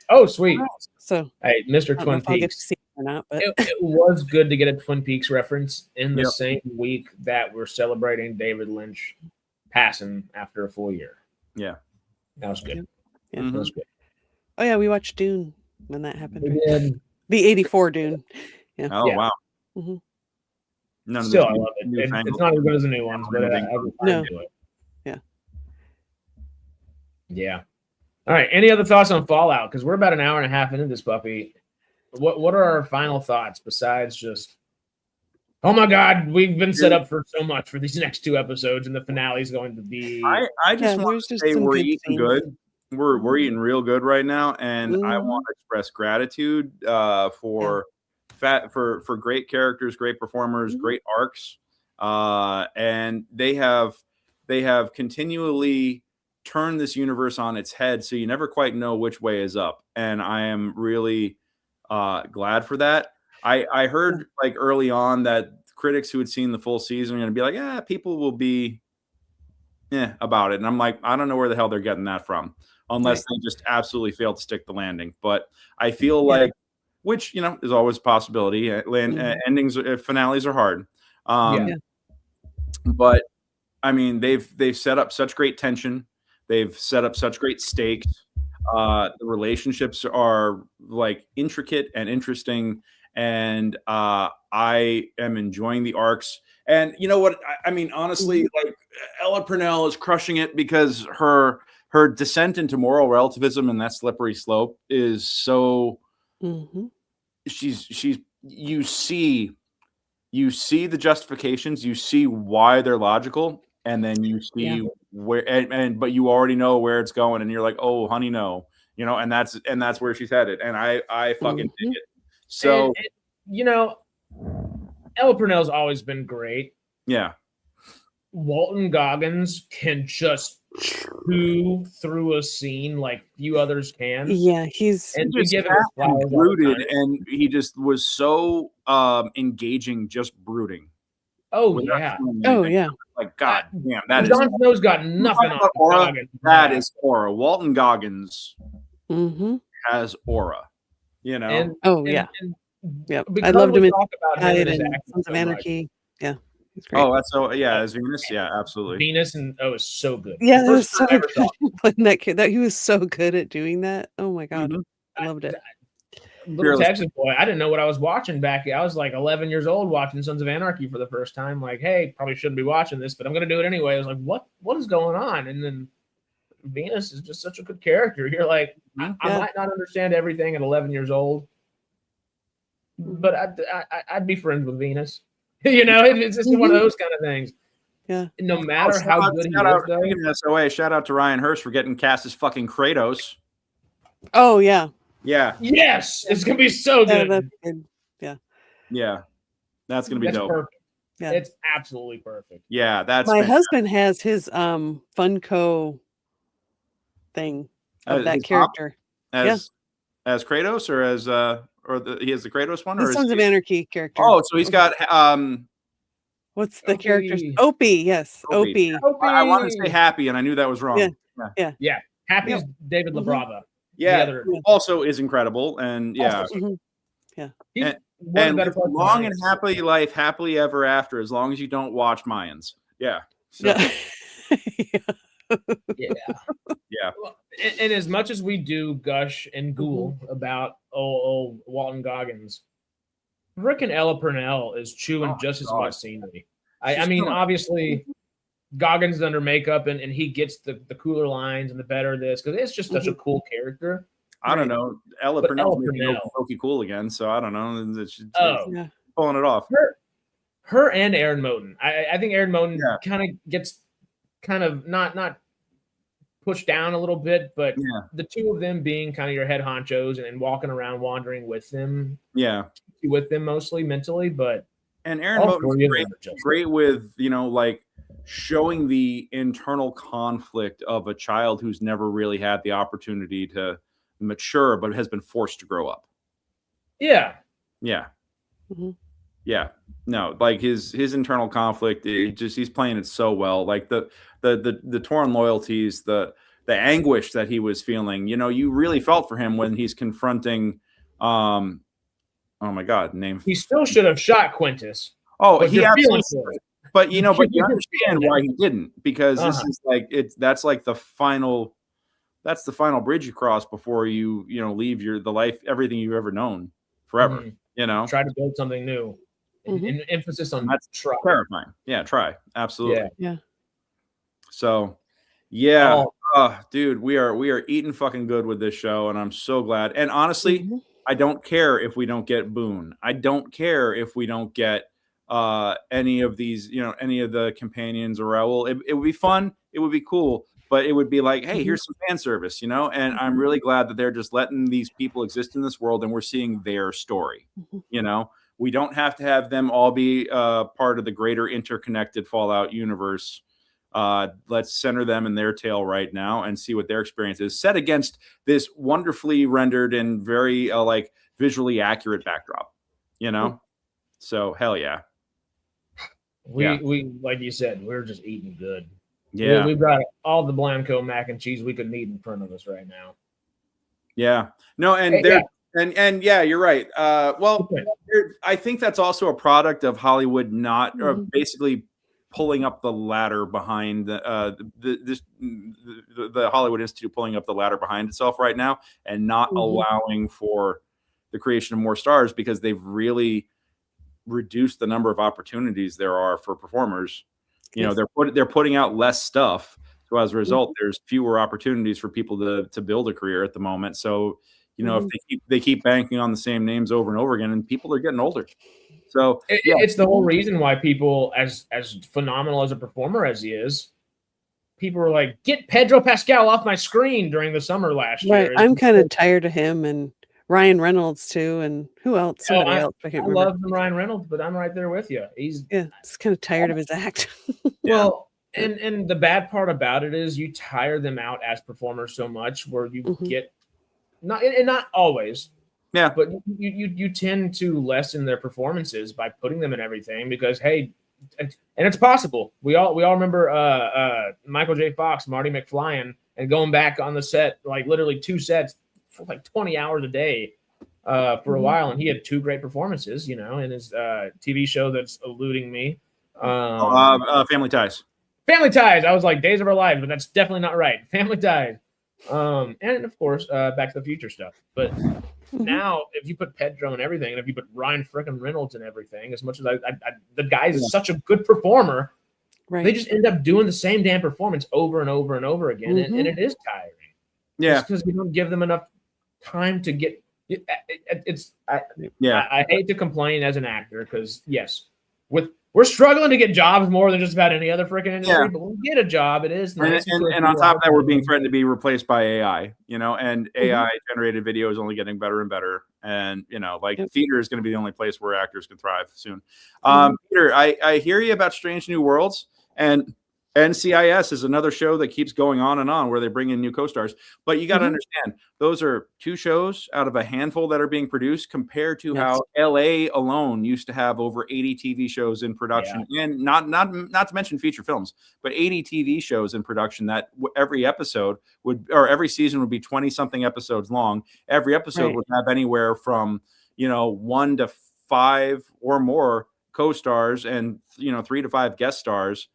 Oh, sweet! So, hey, Mr. Twin Peaks. I'll get to see him or not, but it was good to get a Twin Peaks reference in the same week that we're celebrating David Lynch passing after a full year. Yeah, that was good. Yeah, that was good. Oh yeah, we watched Dune when that happened. We did. The '84 Dune. Yeah. Oh wow. Still, I love it. It's not as good as the new ones, but I do it. Yeah. Yeah. All right. Any other thoughts on Fallout? Because we're about an hour and a half into this puppy. What are our final thoughts besides just, oh my God, we've been set up for so much for these next 2 episodes, and the finale is going to be. I just want to say we're eating good. we're eating real good right now, and I Mhm. want to express gratitude for great characters, great performers, Mhm. great arcs, and they have continually turned this universe on its head, so you never quite know which way is up, and I am really glad for that. I heard like early on that critics who had seen the full season are going to be like, yeah, people will be about it, and I'm like, I don't know where the hell they're getting that from, unless Right. they just absolutely failed to stick the landing. But I feel like, which is always a possibility. Endings, finales are hard. Yeah. But I mean, they've set up such great tension. They've set up such great stakes. The relationships are like intricate and interesting, and I am enjoying the arcs. And you know what? I mean, honestly, like Ella Purnell is crushing it because her descent into moral relativism and that slippery slope is so. She's you see the justifications, you see why they're logical, and then you see where but you already know where it's going, and you're like, oh honey, no, and that's where she's headed, and I fucking dig it. So and Ella Purnell's always been great. Yeah. Walton Goggins can just chew through a scene like few others can. Yeah, he's and we give him his flowers all the brooded, time. and he just was so engaging, just brooding. Oh yeah. Oh yeah. Like God damn, that is Jon Snow's got nothing on aura. Goggins. That is aura. Walton Goggins Mm-hmm. has aura. And, yeah. Yep. I because loved we him in talk about him and his and acting Sons so of much. Anarchy. Yeah. He's great. Oh, that's so as Venus. Yeah, absolutely. Venus and it's so good. Yeah, The that was first so time I ever saw good. Playing that kid, that he was so good at doing that. Oh my god, I loved it. Little Texas boy, I didn't know what I was watching back. I was like 11 years old watching Sons of Anarchy for the first time. Like, hey, probably shouldn't be watching this, but I'm going to do it anyway. I was like, what is going on? And then Venus is just such a good character. You're like, I might not understand everything at 11 years old, but I'd be friends with Venus. It's just one of those kind of things. Yeah. No matter how good he is, though. SOA, shout out to Ryan Hurst for getting cast as fucking Kratos. Oh yeah. Yeah. Yes, it's gonna be so good. That's good. Yeah. Yeah. That's gonna be dope. Perfect. Yeah. It's absolutely perfect. Yeah, that's my husband has his Funko thing of that character. As Kratos, or as he has the Kratos one, or Sons of Anarchy character. Oh, so he's got what's the character? Opie, yes. Opie. I wanted to say Happy, and I knew that was wrong. Yeah. Happy is David LaBrava. Yeah, who also is incredible, and yeah. Yeah. And long and happily life, happily ever after, as long as you don't watch Mayans. Yeah. So. Yeah. And as much as we do gush and ghoul about old Walton Goggins, frickin' Ella Purnell is chewing just as much scenery. I mean, obviously, Goggins is under makeup, and he gets the cooler lines and the better this, because it's just such a cool character. I don't know. Ella Purnell's making Pokey cool again, so I don't know. She's pulling it off. Her and Aaron Moten. I think Aaron Moten kind of gets not pushed down a little bit, but the two of them being kind of your head honchos and walking around wandering with them. Yeah. With them mostly mentally, but and Aaron Moten's great with, like showing the internal conflict of a child who's never really had the opportunity to mature, but has been forced to grow up. Yeah. Yeah. Yeah. No, like his internal conflict, he's playing it so well. Like the torn loyalties, the anguish that he was feeling, you really felt for him when he's confronting oh my God, he still should have shot Quintus. Oh, he absolutely. But but you understand why he didn't, because this is like that's the final bridge you cross before you leave the life, everything you've ever known forever. Try to build something new. And emphasis on that's try. Terrifying. Yeah, try. Absolutely. Yeah. So dude, we are eating fucking good with this show, and I'm so glad. And honestly, I don't care if we don't get Boone. I don't care if we don't get any of these, any of the companions or Raoul. It would be fun. It would be cool. but it would be like, hey, here's some fan service, and I'm really glad that they're just letting these people exist in this world and we're seeing their story. We don't have to have them all be part of the greater interconnected Fallout universe. Let's center them in their tale right now and see what their experience is, set against this wonderfully rendered and very like visually accurate backdrop, So hell yeah. We like you said, we're just eating good. Yeah, we've got all the Blanco mac and cheese we could need in front of us right now. Yeah, no, and and yeah, you're right. Well, I think that's also a product of Hollywood not basically pulling up the ladder behind the Hollywood Institute pulling up the ladder behind itself right now and not allowing for the creation of more stars because they've really reduced the number of opportunities there are for performers. They're putting out less stuff, so as a result, there's fewer opportunities for people to build a career at the moment. So, if they keep banking on the same names over and over again, and people are getting older. So it's the whole reason why people, as phenomenal as a performer as he is, people were like, "Get Pedro Pascal off my screen" during the summer last year. Right, I'm kind of tired of him and Ryan Reynolds too, and who else? Somebody else. I can't remember. Love Ryan Reynolds, but I'm right there with you. He's just kind of tired of his act. Well, and the bad part about it is you tire them out as performers so much, where you get not always, but you tend to lessen their performances by putting them in everything because and it's possible. We all remember Michael J. Fox, Marty McFly, and going back on the set like literally 2 sets for like 20 hours a day for a while, and he had 2 great performances, in his TV show that's eluding me. Family Ties. Family Ties. I was like Days of Our Lives, but that's definitely not right. Family Ties. And of course, Back to the Future stuff. But now, if you put Pedro and everything, and if you put Ryan frickin' Reynolds and everything, as much as the guy's such a good performer, they just end up doing the same damn performance over and over and over again, and it is tiring. Yeah, because you don't give them enough time to get it. I hate to complain as an actor because yes, we're struggling to get jobs more than just about any other freaking industry, but when we get a job, it is nice. And on top of that, we're being threatened to be replaced by AI, and AI generated video is only getting better and better. And, theater is going to be the only place where actors can thrive soon. Peter, I hear you about Strange New Worlds, and NCIS is another show that keeps going on and on where they bring in new co-stars. But you got to understand, those are 2 shows out of a handful that are being produced compared to how LA alone used to have over 80 TV shows in production, and not to mention feature films, but 80 TV shows in production that every episode every season would be 20 something episodes long. Every episode would have anywhere from 1 to 5 or more co-stars and 3 to 5 guest stars.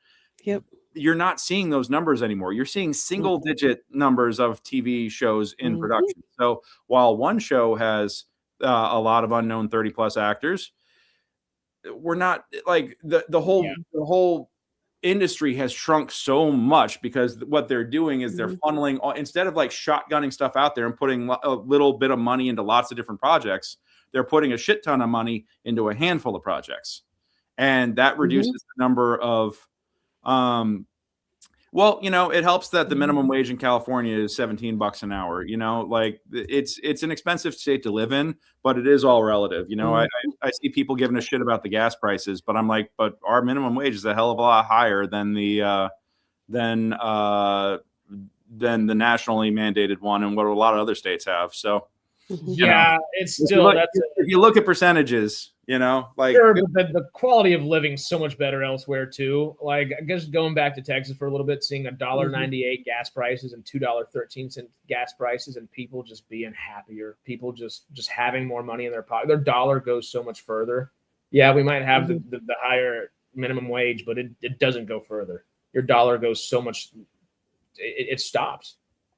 Yep. You're not seeing those numbers anymore. You're seeing single digit numbers of TV shows in production. So while one show has a lot of unknown 30 plus actors, we're not like the whole industry has shrunk so much because what they're doing is they're funneling instead of like shotgunning stuff out there and putting a little bit of money into lots of different projects, they're putting a shit ton of money into a handful of projects. And that reduces the number of it helps that the minimum wage in California is $17 an hour. Like it's an expensive state to live in, but it is all relative. I see people giving a shit about the gas prices, but I'm like, but our minimum wage is a hell of a lot higher than the nationally mandated one and what a lot of other states have. So it's still if you look at percentages. Sure, but the quality of living so much better elsewhere too. Like I guess going back to Texas for a little bit, seeing $1.98 gas prices and $2.13 gas prices, and people just being happier. People just having more money in their pocket. Their dollar goes so much further. Yeah, we might have the higher minimum wage, but it doesn't go further. Your dollar goes so much. It stops.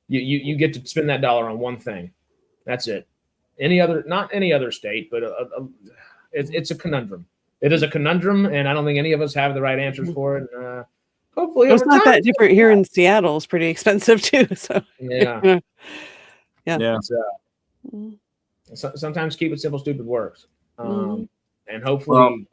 You get to spend that dollar on one thing. That's it. Not any other state, but it's a conundrum. It is a conundrum, and I don't think any of us have the right answers for it. Hopefully, it's not that different here in Seattle. It's pretty expensive too. So yeah. Sometimes keep it simple, stupid works. And hopefully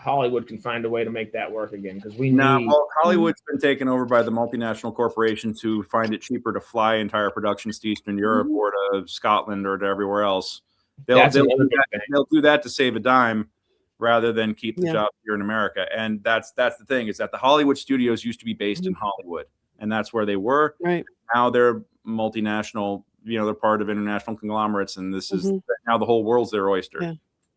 Hollywood can find a way to make that work again, because we Now, need. well, Hollywood's been taken over by the multinational corporations who find it cheaper to fly entire productions to Eastern Europe or to Scotland or to everywhere else. They'll do that to save a dime rather than keep the job here in America. And that's the thing, is that the Hollywood studios used to be based in Hollywood, and that's where they were. Right. Now they're multinational, they're part of international conglomerates, and this is now the whole world's their oyster. Yeah.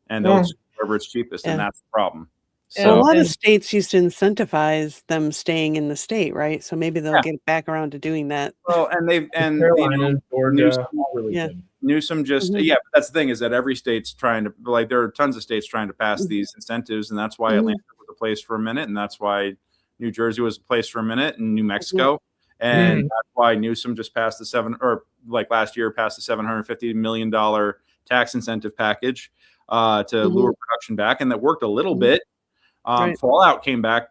And they'll choose wherever it's cheapest, and that's the problem. So a lot of states used to incentivize them staying in the state, right? So maybe they'll get back around to doing that. Well, Carolina, Georgia, Newsom just but that's the thing, is that every state's trying to, like, there are tons of states trying to pass these incentives, and that's why Atlanta was a place for a minute, and that's why New Jersey was a place for a minute, and New Mexico, and that's why Newsom just passed last year passed the $750 million tax incentive to lure production back, and that worked a little bit. Fallout came back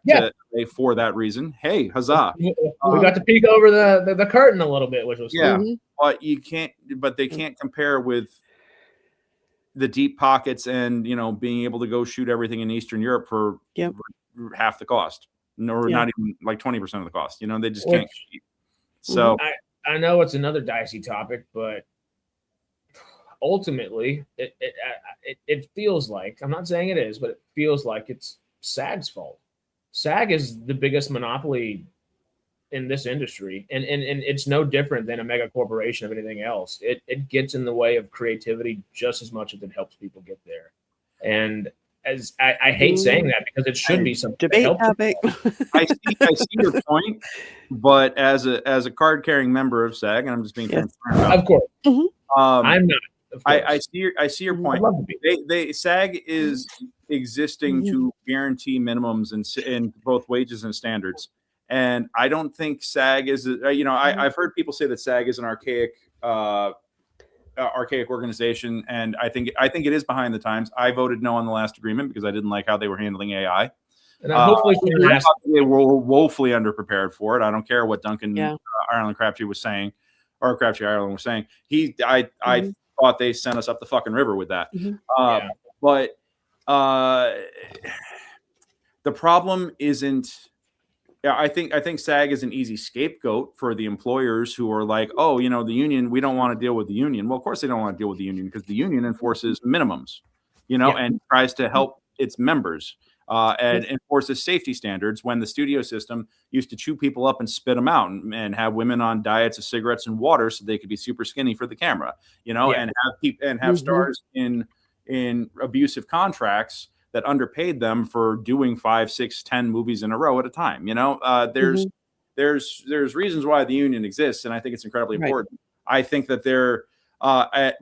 for that reason. Hey, huzzah! We got to peek over the curtain a little bit, which was cool. But they can't compare with the deep pockets and being able to go shoot everything in Eastern Europe for half the cost, or not even like 20% of the cost. They just can't compete. So I know it's another dicey topic, but ultimately, it feels like, I'm not saying it is, but it feels like it's SAG's fault. SAG is the biggest monopoly in this industry, and it's no different than a mega corporation of anything else. It gets in the way of creativity just as much as it helps people get there. And as I hate saying that, because it should be some debate topic. I see your point, but as a card carrying member of SAG, and I'm just being transparent, of course, I'm not. I see your point. SAG is existing to guarantee minimums in both wages and standards, and I don't think SAG is. I've heard people say that SAG is an archaic organization, and I think it is behind the times. I voted no on the last agreement because I didn't like how they were handling AI. And hopefully they were woefully underprepared for it. I don't care what Duncan Ireland Crabtree was saying, or Crabtree Ireland was saying. I thought they sent us up the fucking river with that. But the problem isn't. I think SAG is an easy scapegoat for the employers who are like, the union, we don't want to deal with the union. Well, of course they don't want to deal with the union, because the union enforces minimums, and tries to help its members and enforces safety standards, when the studio system used to chew people up and spit them out and have women on diets of cigarettes and water so they could be super skinny for the camera, and have stars in abusive contracts that underpaid them for doing 5, 6, 10 movies in a row at a time. There's reasons why the union exists, and I think it's incredibly important. I think that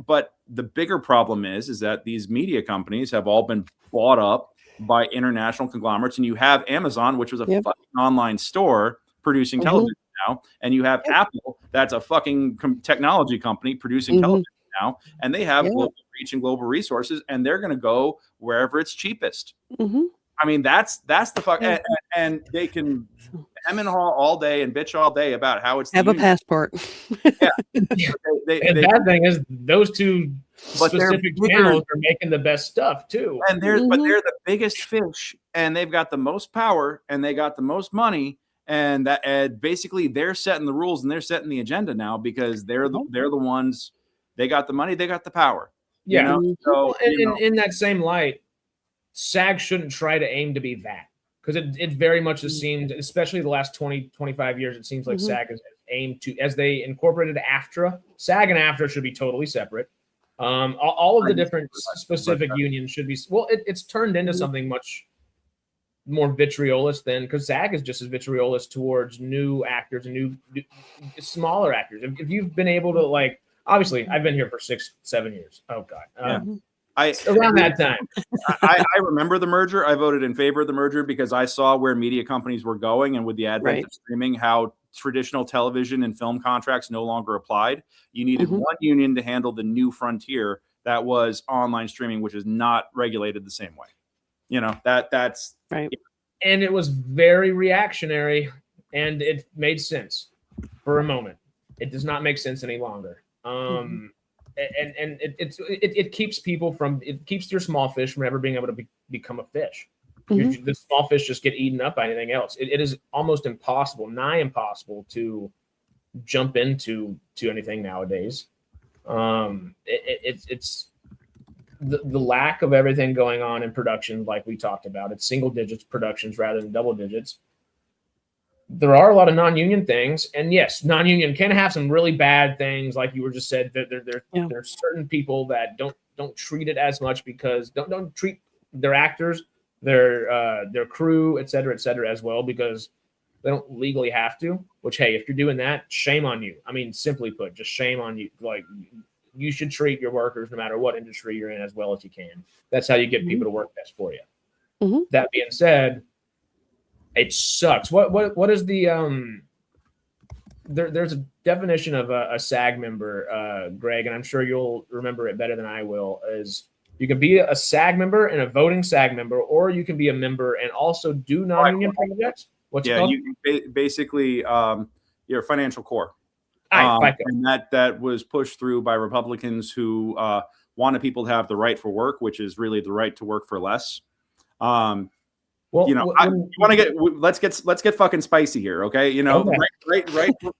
but the bigger problem is that these media companies have all been bought up by international conglomerates, and you have Amazon, which was a fucking online store producing television now, and you have Apple, that's a fucking technology company producing television now, and they have global reach and global resources, and they're going to go wherever it's cheapest. I mean, that's the fuck, and they can hem and haw all day and bitch all day about how it's have a passport. The bad thing is those two specific channels are making the best stuff too, and they're the biggest fish, and they've got the most power, and they got the most money, and that basically they're setting the rules and they're setting the agenda now, because they're the ones. They got the money, they got the power. So in that same light, SAG shouldn't try to aim to be that, because it very much has seemed, especially the last 20, 25 years, it seems like SAG has aimed to, as they incorporated AFTRA, SAG and AFTRA should be totally separate. All of the different specific unions should be, it's turned into something much more vitriolous than, because SAG is just as vitriolous towards new actors and new smaller actors. If you've been able to, obviously, I've been here for 6-7 years. Oh God. Around that time. I remember the merger. I voted in favor of the merger because I saw where media companies were going, and with the advent of streaming, how traditional television and film contracts no longer applied. You needed one union to handle the new frontier that was online streaming, which is not regulated the same way. That's right. And it was very reactionary, and it made sense for a moment. It does not make sense any longer. And it keeps people from, it keeps their small fish from ever being able to become a fish. The small fish just get eaten up by anything else. It is almost impossible, nigh impossible, to jump into anything nowadays. It's the lack of everything going on in production, like we talked about. It's single digits productions rather than double digits. There are a lot of non-union things, and yes, non-union can have some really bad things, like you were just said. There's certain people that don't treat it as much because don't treat their actors, their crew, et cetera, as well, because they don't legally have to. Which, hey, if you're doing that, shame on you. I mean, simply put, just shame on you. Like, you should treat your workers, no matter what industry you're in, as well as you can. That's how you get people to work best for you. That being said, it sucks. What is the there's a definition of a SAG member, Greg, and I'm sure you'll remember it better than I will. Is you can be a SAG member and a voting SAG member, or you can be a member and also do non-union projects. What's it called? You basically your financial core. And that was pushed through by Republicans who wanted people to have the right for work, which is really the right to work for less. Well, you want to get let's get fucking spicy here, okay? You know,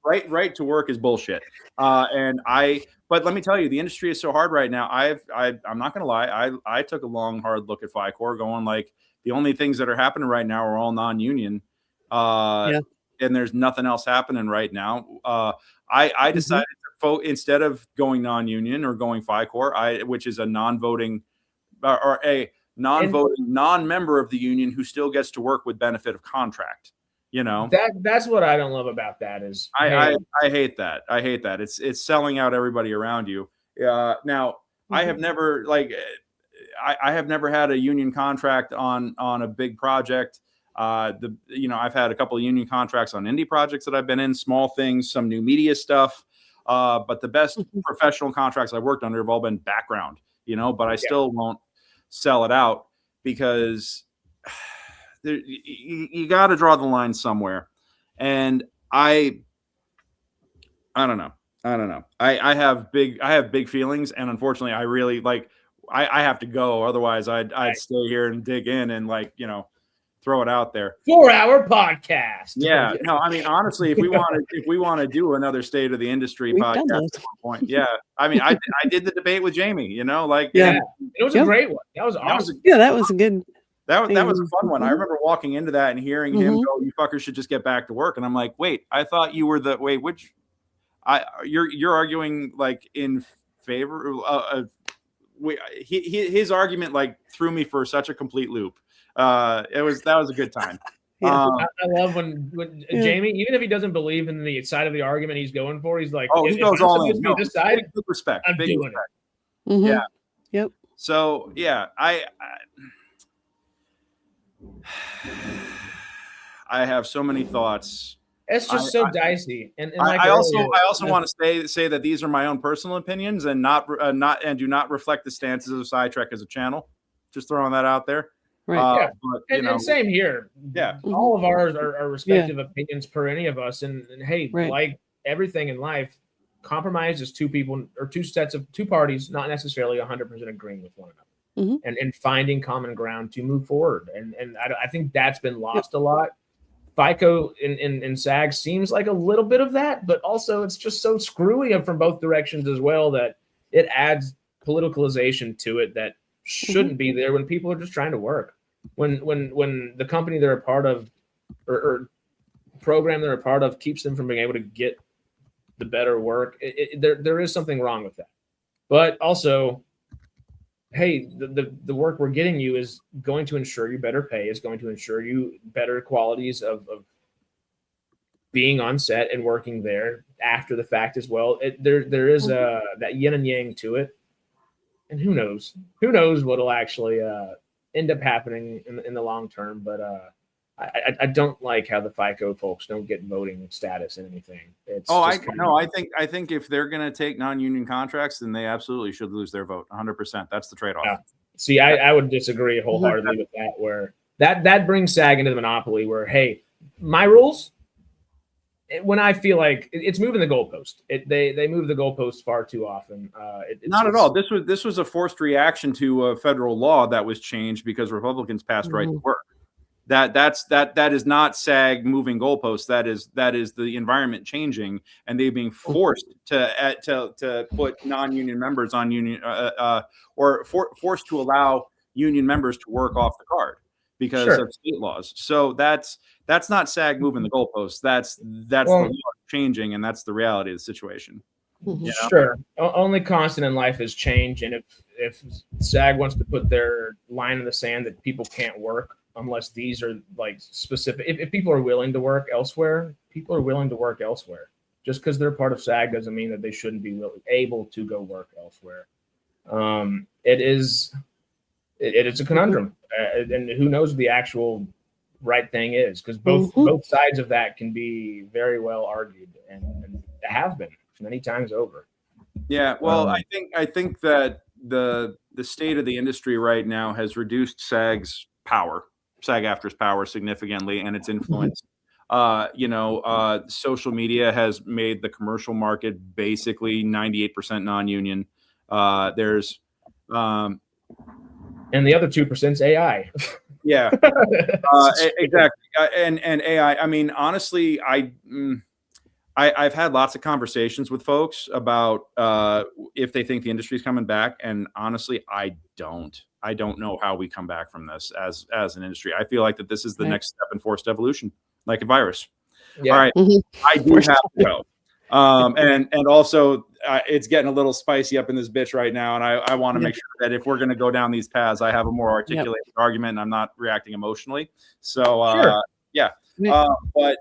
right to work is bullshit. But let me tell you, the industry is so hard right now. I'm not gonna lie, I took a long, hard look at FICOR, going like the only things that are happening right now are all non-union, and there's nothing else happening right now. I decided to vote instead of going non-union or going FICOR, which is a non-voting or a non-voting non-member of the union who still gets to work with benefit of contract. You know, that's what I don't love about that is I hate that. I hate that. It's selling out everybody around you. Now I have never I have never had a union contract on a big project. I've had a couple of union contracts on indie projects that I've been in, small things, some new media stuff. But the best professional contracts I've worked under have all been background, but I still won't sell it out because you got to draw the line somewhere. And I don't know. I have big feelings, and unfortunately I really I have to go. Otherwise I'd stay here and dig in and throw it out there. 4-hour podcast. Yeah. No, I mean, honestly, if we want to do another state of the industry podcast at one point, I mean, I did the debate with Jamie, it was a great one. That was awesome. That was a good. That was a fun one. I remember walking into that and hearing him go, "You fuckers should just get back to work." And I'm like, "Wait, I thought you were you're arguing in favor of his argument threw me for such a complete loop." That was a good time. I love when Jamie, even if he doesn't believe in the side of the argument he's going for, he's like, he goes all in. This side, big respect. I'm big doing respect. it. Mm-hmm. Yeah. Yep. So I have so many thoughts. It's just so dicey. And I also want to say that these are my own personal opinions and do not reflect the stances of SciTrek as a channel. Just throwing that out there. Right. But, and same here. Yeah. All of ours are respective opinions per any of us. And hey, like everything in life, compromise is two parties not necessarily 100% agreeing with one another. And finding common ground to move forward. And I think that's been lost a lot. FICO in SAG seems like a little bit of that, but also it's just so screwy from both directions as well that it adds politicalization to it that shouldn't be there when people are just trying to work. When the company they're a part of or program they're a part of keeps them from being able to get the better work, there is something wrong with that. But also, hey, the work we're getting you is going to ensure you better pay, is going to ensure you better qualities of being on set and working there after the fact as well. There is that yin and yang to it. And who knows what'll actually end up happening in the long term. But I don't like how the FICO folks don't get voting status in anything. I think if they're going to take non-union contracts, then they absolutely should lose their vote. 100%. That's the trade-off. Yeah. See, I would disagree wholeheartedly with that. Where that brings SAG into the monopoly. Where hey, my rules. When I feel like it's moving the goalpost, they move the goalpost far too often. Not at all. This was a forced reaction to a federal law that was changed because Republicans passed right to work. that is not SAG moving goalposts. That is the environment changing, and they being forced to put non-union members on union or forced to allow union members to work off the card because of state laws. So that's not SAG moving the goalposts. That's the law changing, and that's the reality of the situation. You know? Sure. Only constant in life is change, and if SAG wants to put their line in the sand that people can't work unless these are like specific, if people are willing to work elsewhere, people are willing to work elsewhere. Just because they're part of SAG doesn't mean that they shouldn't be able to go work elsewhere. It is a conundrum, and who knows what the actual right thing is, because both sides of that can be very well argued and have been many times over. Yeah, well, I think that the state of the industry right now has reduced SAG-AFTRA's power significantly, and its influence. Social media has made the commercial market basically 98% non-union. There's and the other 2% is AI. Yeah, exactly. And AI. I mean, honestly, I've had lots of conversations with folks about if they think the industry is coming back, and honestly, I don't know how we come back from this as an industry. I feel like that this is the next step in forced evolution, like a virus. Yeah. All right, I do have to go. And also it's getting a little spicy up in this bitch right now, and I want to make sure that if we're going to go down these paths, I have a more articulated argument and I'm not reacting emotionally. So but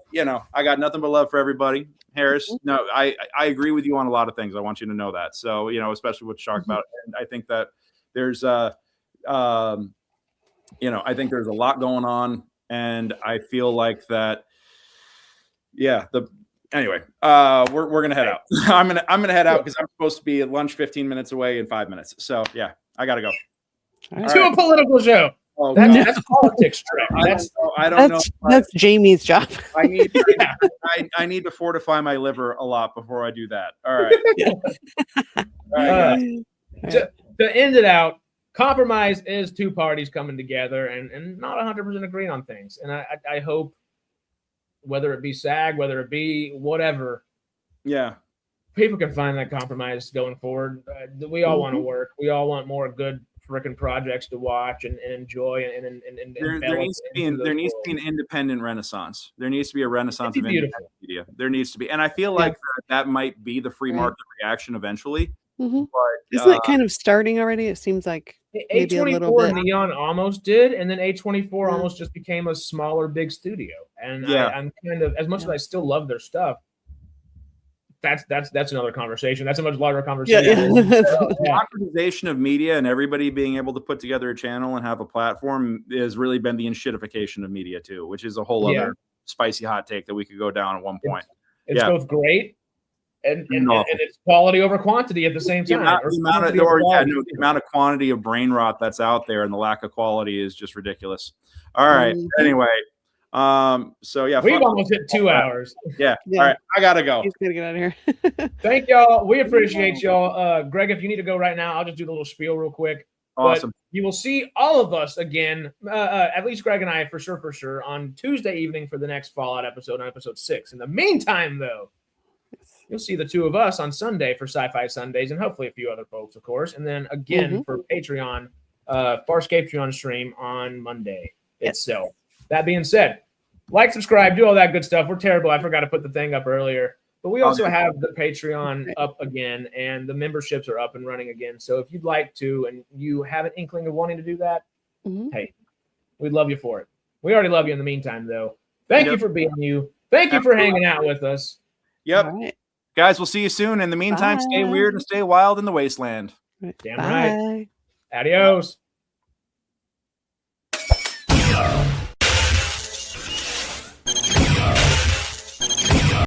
I got nothing but love for everybody. Harris, no, I agree with you on a lot of things. I want you to know that. So, especially what you talked about. And I think that there's I think there's a lot going on, and I feel like that anyway, we're gonna head out. I'm gonna head out because I'm supposed to be at lunch 15 minutes away in 5 minutes. So yeah, I gotta go. A political show. Oh, that's politics, Trek. I don't know. That's Jamie's job. I need to fortify my liver a lot before I do that. All right. To end it out, compromise is two parties coming together and not 100% agreeing on things. And I hope, whether it be SAG, whether it be whatever, people can find that compromise going forward. We all want to work. We all want more good freaking projects to watch and enjoy and there needs to be an independent renaissance. There needs to be a renaissance of independent media. There needs to be, and I feel like that might be the free market reaction eventually. But isn't it kind of starting already? It seems like maybe a little bit. Neon almost did, and then A24 almost just became a smaller big studio. And I'm kind of, as much as I still love their stuff, that's another conversation. That's a much larger conversation. Democratization of media and everybody being able to put together a channel and have a platform has really been the enshittification of media too, which is a whole other spicy hot take that we could go down at one point. It's both great and it's quality over quantity at the same time. The amount of quantity of brain rot that's out there and the lack of quality is just ridiculous. All right. Anyway. We've almost hit 2 hours. All right, I gotta go. He's gonna get out of here. Thank y'all. We appreciate y'all. Greg, if you need to go right now, I'll just do the little spiel real quick. Awesome. But you will see all of us again, at least Greg and I for sure, on Tuesday evening for the next Fallout episode, on episode 6. In the meantime, though, you'll see the two of us on Sunday for Sci-Fi Sundays, and hopefully a few other folks, of course. And then again for Patreon, Farscape Patreon stream on Monday itself. That being said, like, subscribe, do all that good stuff. We're terrible. I forgot to put the thing up earlier. But we also have the Patreon up again, and the memberships are up and running again. So if you'd like to, and you have an inkling of wanting to do that, hey, we'd love you for it. We already love you in the meantime, though. Thank you for being you. Thank you for hanging out with us. Yep. Right. Guys, we'll see you soon. In the meantime, stay weird and stay wild in the wasteland. Damn right. Adios.